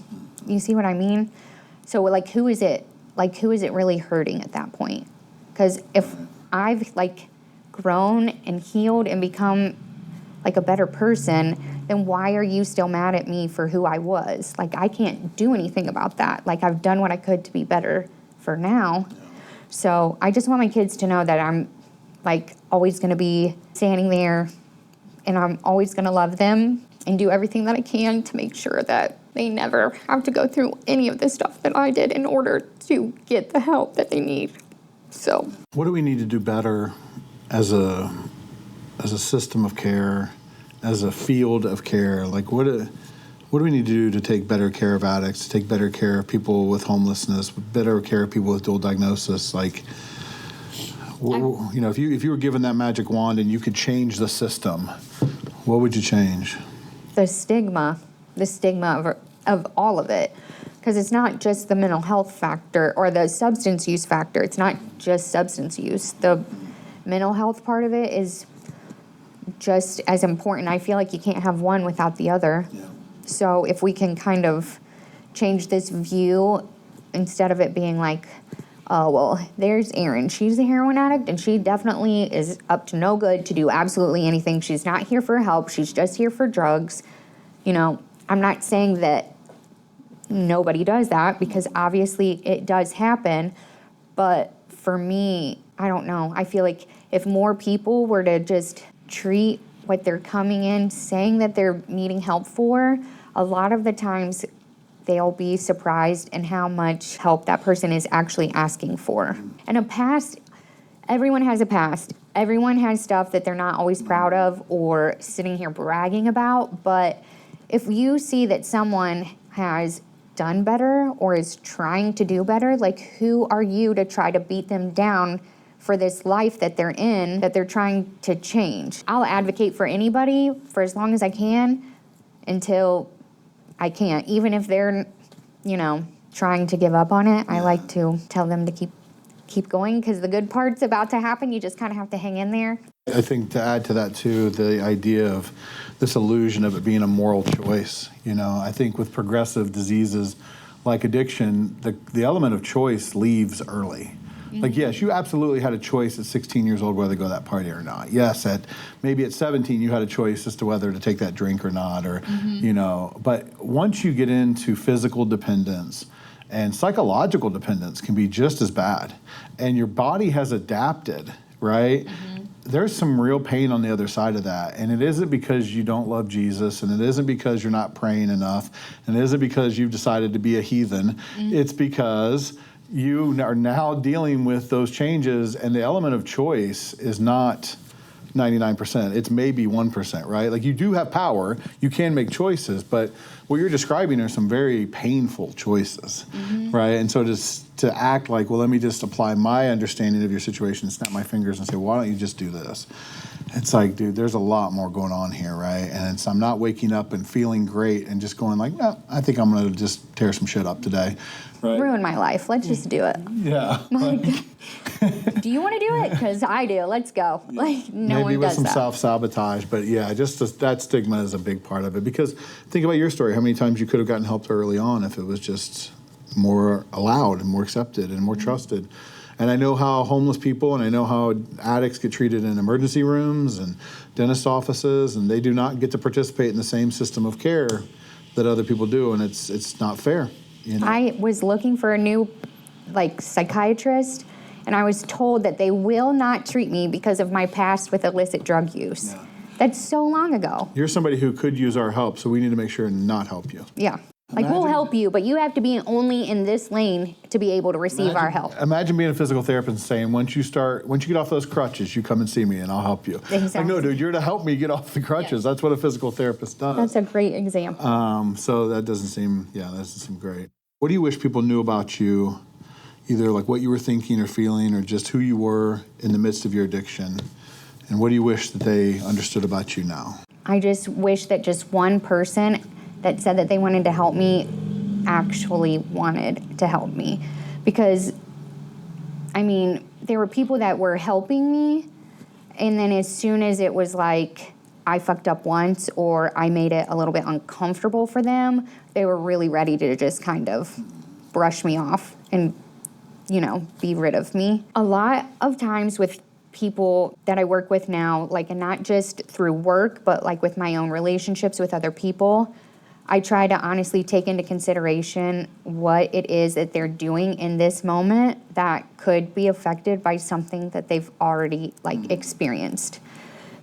You see what I mean? So, like, who is it really hurting at that point? Because if I've, like, grown and healed and become, like, a better person, then why are you still mad at me for who I was? Like, I can't do anything about that. Like, I've done what I could to be better for now. So, I just want my kids to know that I'm, like, always going to be standing there, and I'm always going to love them and do everything that I can to make sure that they never have to go through any of the stuff that I did in order to get the help that they need. So, what do we need to do better as a system of care, as a field of care? Like, what do we need to do to take better care of addicts, to take better care of people with homelessness, better care of people with dual diagnosis? Like, if you were given that magic wand and you could change the system, what would you change? The stigma of all of it, because it's not just the mental health factor or the substance use factor. It's not just substance use. The mental health part of it is just as important. I feel like you can't have one without the other. Yeah. So if we can kind of change this view, instead of it being like, oh, well, there's Erin. She's a heroin addict, and she definitely is up to no good to do absolutely anything. She's not here for help. She's just here for drugs. I'm not saying that nobody does that, because obviously it does happen. But for me, I don't know. I feel like if more people were to just treat what they're coming in saying that they're needing help for, a lot of the times they'll be surprised in how much help that person is actually asking for. And a past, everyone has a past. Everyone has stuff that they're not always proud of or sitting here bragging about. But if you see that someone has done better or is trying to do better, like, who are you to try to beat them down for this life that they're in, that they're trying to change? I'll advocate for anybody for as long as I can until I can't. Even if they're, trying to give up on it, I like to tell them to keep going, because the good part's about to happen. You just kind of have to hang in there. I think to add to that too, the idea of this illusion of it being a moral choice. I think with progressive diseases like addiction, the element of choice leaves early. Mm-hmm. Like, yes, you absolutely had a choice at 16 years old whether to go to that party or not. Yes, maybe at 17 you had a choice as to whether to take that drink or not, or But once you get into physical dependence, and psychological dependence can be just as bad, and your body has adapted, right? Mm-hmm. There's some real pain on the other side of that. And it isn't because you don't love Jesus, and it isn't because you're not praying enough, and it isn't because you've decided to be a heathen. Mm-hmm. It's because you are now dealing with those changes, and the element of choice is not 99%. It's maybe 1%, right? Like, you do have power. You can make choices, but what you're describing are some very painful choices, mm-hmm. right? And so to act like, well, let me just apply my understanding of your situation, snap my fingers and say, why don't you just do this? It's like, dude, there's a lot more going on here, right? And I'm not waking up and feeling great and just going like, no, I think I'm going to just tear some shit up today. Right. Ruin my life. Let's just do it. Yeah. Do you want to do it? Because I do. Let's go. Like, no Maybe one with does some that. self-sabotage, but yeah, that stigma is a big part of it. Because think about your story. How many times you could have gotten help early on if it was just more allowed and more accepted and more trusted. And I know how homeless people and I know how addicts get treated in emergency rooms and dentist offices, and they do not get to participate in the same system of care that other people do, and it's not fair. I was looking for a new psychiatrist, and I was told that they will not treat me because of my past with illicit drug use. Yeah. That's so long ago. You're somebody who could use our help, so we need to make sure and not help you. Yeah. We'll help you, but you have to be only in this lane to be able to receive our help. Imagine being a physical therapist and saying, once you get off those crutches, you come and see me and I'll help you. Exactly. No, dude, you're to help me get off the crutches. Yeah. That's what a physical therapist does. That's a great example. So that doesn't seem great. What do you wish people knew about you, either what you were thinking or feeling, or just who you were in the midst of your addiction? And what do you wish that they understood about you now? I just wish that just one person that said that they wanted to help me actually wanted to help me. Because, there were people that were helping me, and then as soon as it was I fucked up once or I made it a little bit uncomfortable for them, they were really ready to just kind of brush me off and, be rid of me. A lot of times with people that I work with now, and not just through work, but with my own relationships with other people, I try to honestly take into consideration what it is that they're doing in this moment that could be affected by something that they've already experienced.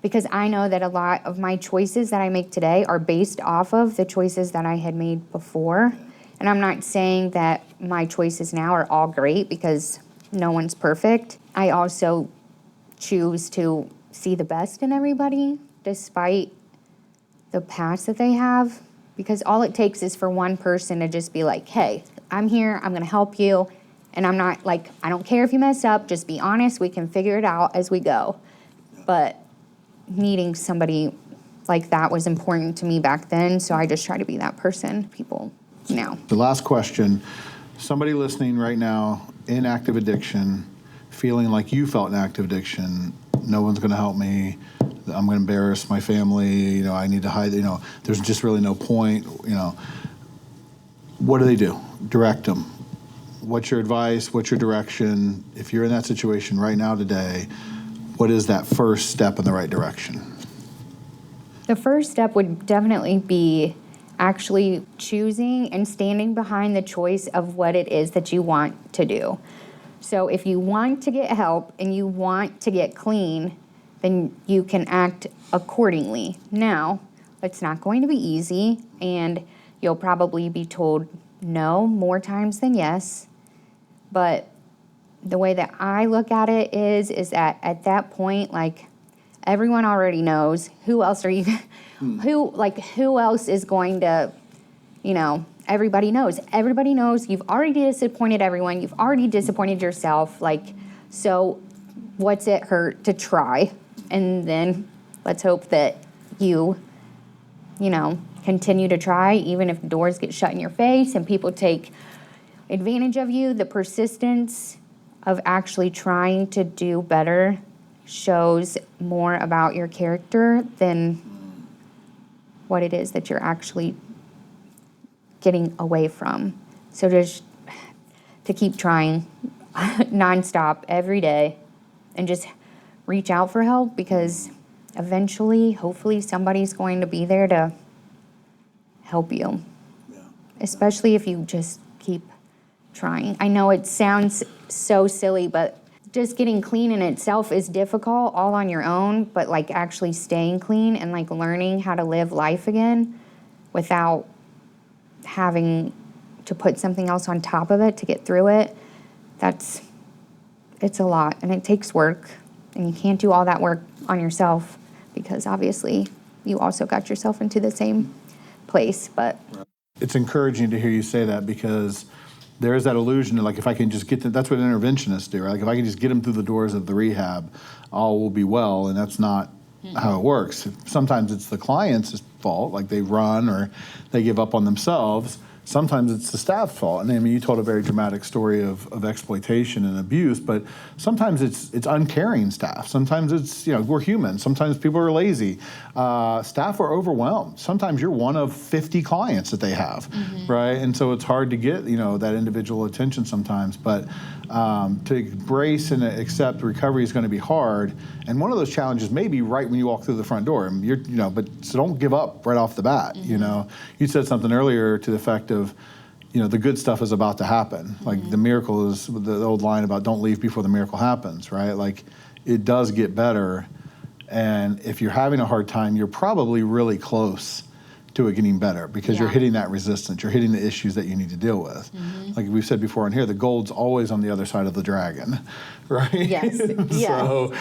Because I know that a lot of my choices that I make today are based off of the choices that I had made before. And I'm not saying that my choices now are all great, because no one's perfect. I also choose to see the best in everybody despite the past that they have. Because all it takes is for one person to just be hey, I'm here, I'm gonna help you. And I'm not I don't care if you mess up, just be honest, we can figure it out as we go. But needing somebody like that was important to me back then, so I just try to be that person, people now. The last question, somebody listening right now in active addiction, feeling like you felt in active addiction, no one's gonna help me, I'm going to embarrass my family, I need to hide, there's just really no point, What do? Direct them. What's your advice? What's your direction? If you're in that situation right now today, what is that first step in the right direction? The first step would definitely be actually choosing and standing behind the choice of what it is that you want to do. So if you want to get help and you want to get clean, then you can act accordingly. Now, it's not going to be easy, and you'll probably be told no more times than yes. But the way that I look at it is that at that point, everyone already knows. Who else are you? Who else is going to? Everybody knows. Everybody knows. You've already disappointed everyone. You've already disappointed yourself. So, what's it hurt to try? And then let's hope that you continue to try, even if doors get shut in your face and people take advantage of you. The persistence of actually trying to do better shows more about your character than what it is that you're actually getting away from. So just to keep trying nonstop every day and just reach out for help, because eventually, hopefully, somebody's going to be there to help you. Yeah. Especially if you just keep trying. I know it sounds so silly, but just getting clean in itself is difficult all on your own, but actually staying clean and learning how to live life again without having to put something else on top of it to get through it, it's a lot, and it takes work. And you can't do all that work on yourself, because obviously you also got yourself into the same place. But it's encouraging to hear you say that, because there is that illusion of if I can just get them, that's what interventionists do, right? If I can just get them through the doors of the rehab, all will be well, and that's not how it works. Sometimes it's the client's fault, they run or they give up on themselves. Sometimes it's the staff's fault. And you told a very dramatic story of exploitation and abuse, but sometimes it's uncaring staff. Sometimes it's, we're human. Sometimes people are lazy. Staff are overwhelmed. Sometimes you're one of 50 clients that they have, right? And so it's hard to get, that individual attention sometimes. But to embrace and accept recovery is going to be hard. And one of those challenges may be right when you walk through the front door. So don't give up right off the bat. You said something earlier to the effect of, the good stuff is about to happen. Like the miracle is the old line about don't leave before the miracle happens, right? Like it does get better. And if you're having a hard time, you're probably really close to it getting better because you're hitting that resistance. You're hitting the issues that you need to deal with. Like we've said before on here, the gold's always on the other side of the dragon, right? Yes. So,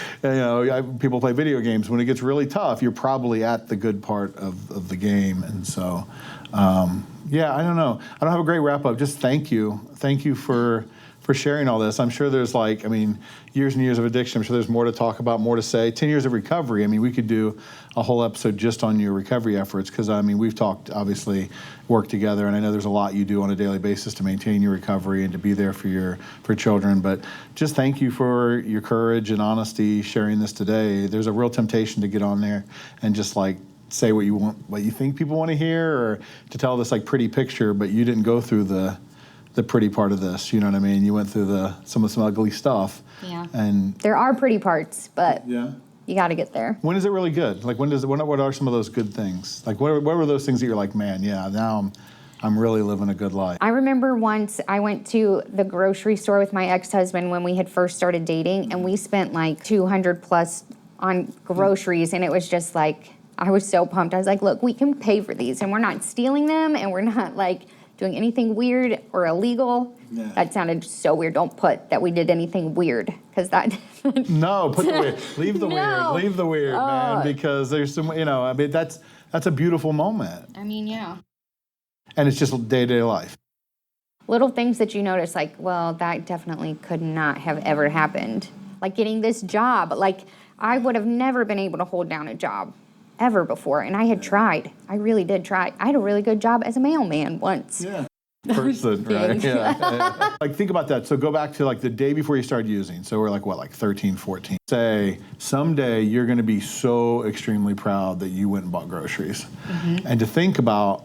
people play video games. When it gets really tough, you're probably at the good part of the game. And so, I don't know. I don't have a great wrap up. Just thank you. Thank you for sharing all this. I'm sure there's years and years of addiction. I'm sure there's more to talk about, more to say. 10 years of recovery. I mean, we could do a whole episode just on your recovery efforts because, we've talked, obviously, work together, and I know there's a lot you do on a daily basis to maintain your recovery and to be there for children. But just thank you for your courage and honesty sharing this today. There's a real temptation to get on there and just say what you want, what you think people want to hear, or to tell this pretty picture, but you didn't go through the pretty part of this, you know what I mean? You went through some ugly stuff. Yeah. And there are pretty parts, but you got to get there. When is it really good? What are some of those good things? What were those things that you're like, man, now I'm really living a good life? I remember once I went to the grocery store with my ex-husband when we had first started dating, and we spent $200 plus on groceries, and it was just I was so pumped. I was like, look, we can pay for these, and we're not stealing them, and we're not doing anything weird or illegal. Yeah. That sounded so weird. Don't put that we did anything weird, because that... No, put the weird. Leave the weird. Leave the weird, man, because there's some, that's a beautiful moment. Yeah. And it's just day-to-day life. Little things that you notice, that definitely could not have ever happened. Like getting this job. I would have never been able to hold down a job ever before, and I had tried. I really did try. I had a really good job as a mailman once. Yeah. Person, right? Yeah. Think about that. So go back to the day before you started using. So we're 13, 14. Say someday you're going to be so extremely proud that you went and bought groceries. And to think about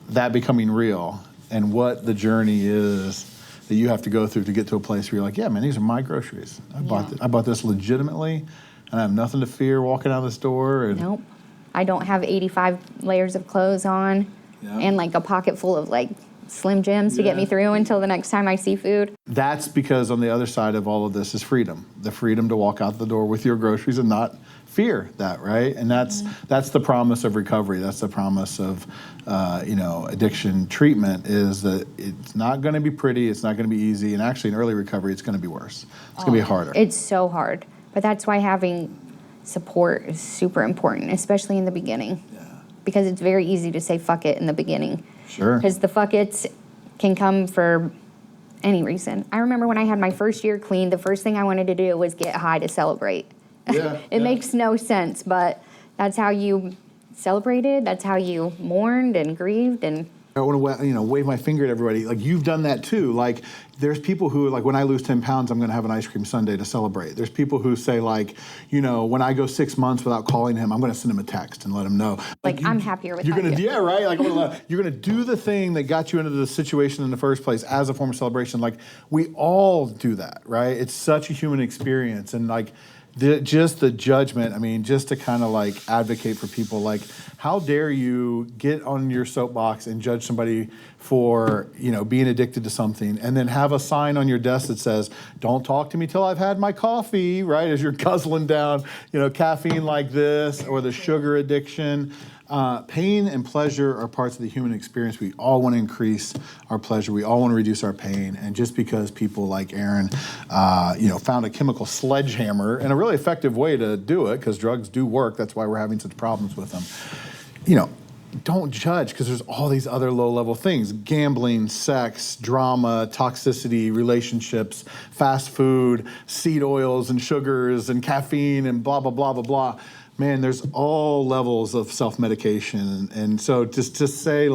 that becoming real and what the journey is that you have to go through to get to a place where you're like, yeah, man, these are my groceries. I bought this legitimately, and I have nothing to fear walking out this door. Nope. I don't have 85 layers of clothes on and a pocket full of Slim Jims to get me through until the next time I see food. That's because on the other side of all of this is freedom. The freedom to walk out the door with your groceries and not fear that, right? And that's the promise of recovery. That's the promise of addiction treatment, is that it's not going to be pretty, it's not going to be easy, and actually in early recovery it's going to be worse. It's going to be harder. It's so hard. But that's why having support is super important, especially in the beginning. Yeah. Because it's very easy to say fuck it in the beginning. Sure. Because the fuck it's can come for any reason. I remember when I had my first year clean, the first thing I wanted to do was get high to celebrate. Yeah. It makes no sense, but that's how you celebrated, that's how you mourned and grieved. And I want to wave my finger at everybody. You've done that too. There's people who when I lose 10 pounds, I'm going to have an ice cream sundae to celebrate. There's people who say when I go 6 months without calling him, I'm going to send him a text and let him know. I'm happier with you're that. Gonna, yeah, right. You're going to do the thing that got you into the situation in the first place as a form of celebration. We all do that, right? It's such a human experience, and just the judgment, just to kind of advocate for people, how dare you get on your soapbox and judge somebody for, being addicted to something, and then have a sign on your desk that says, don't talk to me till I've had my coffee, right? As you're guzzling down, caffeine like this, or the sugar addiction. Pain and pleasure are parts of the human experience. We all want to increase our pleasure. We all want to reduce our pain. And just because people like Erin, found a chemical sledgehammer and a really effective way to do it, because drugs do work, that's why we're having such problems with them. Don't judge, because there's all these other low-level things: gambling, sex, drama, toxicity, relationships, fast food, seed oils and sugars and caffeine and blah, blah, blah, blah, blah. Man, there's all levels of self-medication. And so just to say,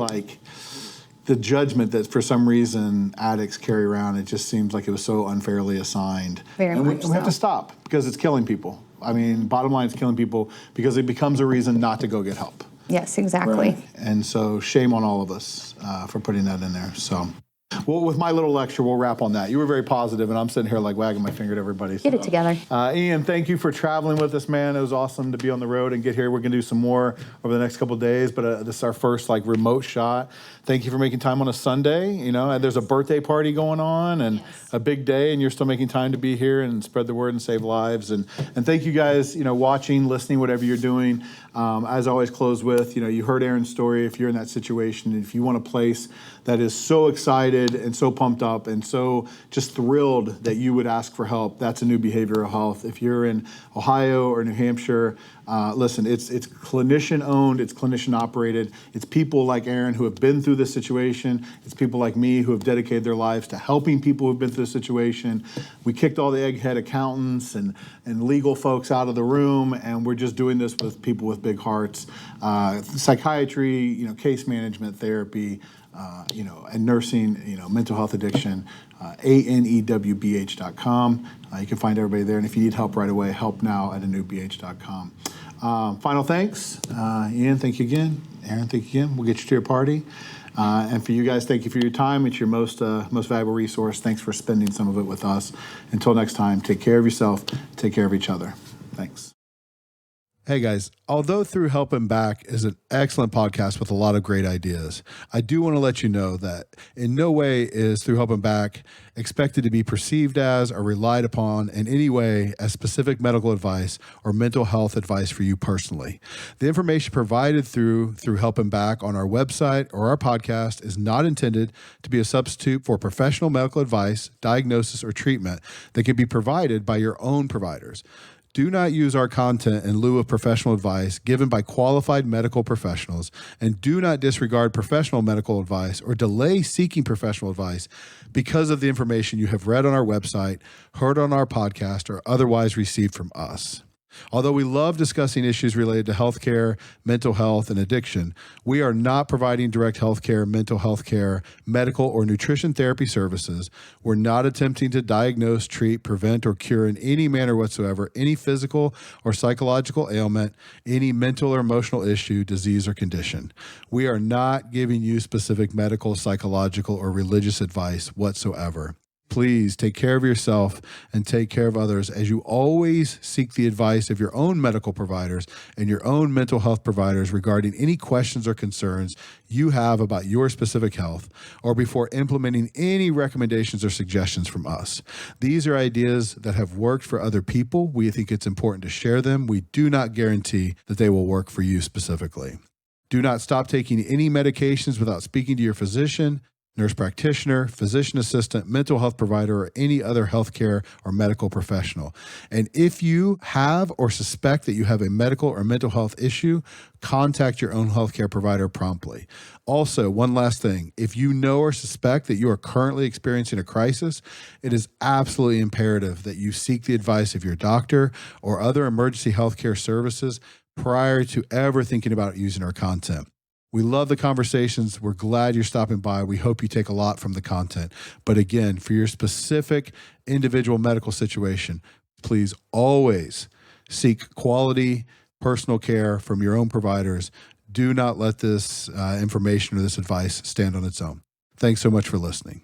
the judgment that for some reason addicts carry around, it just seems like it was so unfairly assigned. Very much so. We have to stop, because it's killing people. Bottom line, it's killing people because it becomes a reason not to go get help. Yes, exactly. Right? And so shame on all of us for putting that in there. So, Well, with my little lecture, we'll wrap on that. You were very positive, and I'm sitting here like wagging my finger at everybody. Get it together. Ian, thank you for traveling with us, man. It was awesome to be on the road and get here. We're going to do some more over the next couple of days, but this is our first like remote shot. Thank you for making time on a Sunday. You know, and there's a birthday party going on and a big day, and you're still making time to be here and spread the word and save lives. And thank you guys, you know, watching, listening, whatever you're doing. As I always close with, you know, you heard Erin's story. If you're in that situation, if you want a place that is so excited and so pumped up and so just thrilled that you would ask for help, that's Anew Behavioral Health. If you're in Ohio or New Hampshire, listen, it's clinician owned, it's clinician operated. It's people like Erin who have been through this situation. It's people like me who have dedicated their lives to helping people who've been through this situation. We kicked all the egghead accountants and legal folks out of the room, and we're just doing this with people with big hearts. Psychiatry, you know, case management, therapy, you know, and nursing, you know, mental health addiction, anewbh.com. You can find everybody there. And if you need help right away, help now at anewbh.com. Final thanks. Ian, thank you again. Erin, thank you again. We'll get you to your party. And for you guys, thank you for your time. It's your most valuable resource. Thanks for spending some of it with us. Until next time, take care of yourself. Take care of each other. Thanks. Hey guys, although Through Help and Back is an excellent podcast with a lot of great ideas, I do want to let you know that in no way is Through Help and Back expected to be perceived as or relied upon in any way as specific medical advice or mental health advice for you personally. The information provided through Help and Back on our website or our podcast is not intended to be a substitute for professional medical advice, diagnosis, or treatment that can be provided by your own providers. Do not use our content in lieu of professional advice given by qualified medical professionals, and do not disregard professional medical advice or delay seeking professional advice because of the information you have read on our website, heard on our podcast, or otherwise received from us. Although we love discussing issues related to healthcare, mental health, and addiction, we are not providing direct healthcare, mental health care, medical, or nutrition therapy services. We're not attempting to diagnose, treat, prevent, or cure in any manner whatsoever any physical or psychological ailment, any mental or emotional issue, disease, or condition. We are not giving you specific medical, psychological, or religious advice whatsoever. Please take care of yourself and take care of others as you always seek the advice of your own medical providers and your own mental health providers regarding any questions or concerns you have about your specific health, or before implementing any recommendations or suggestions from us. These are ideas that have worked for other people. We think it's important to share them. We do not guarantee that they will work for you specifically. Do not stop taking any medications without speaking to your physician, nurse practitioner, physician assistant, mental health provider, or any other healthcare or medical professional. And if you have or suspect that you have a medical or mental health issue, contact your own healthcare provider promptly. Also, one last thing, if you know or suspect that you are currently experiencing a crisis, it is absolutely imperative that you seek the advice of your doctor or other emergency healthcare services prior to ever thinking about using our content. We love the conversations. We're glad you're stopping by. We hope you take a lot from the content. But again, for your specific individual medical situation, please always seek quality personal care from your own providers. Do not let this information or this advice stand on its own. Thanks so much for listening.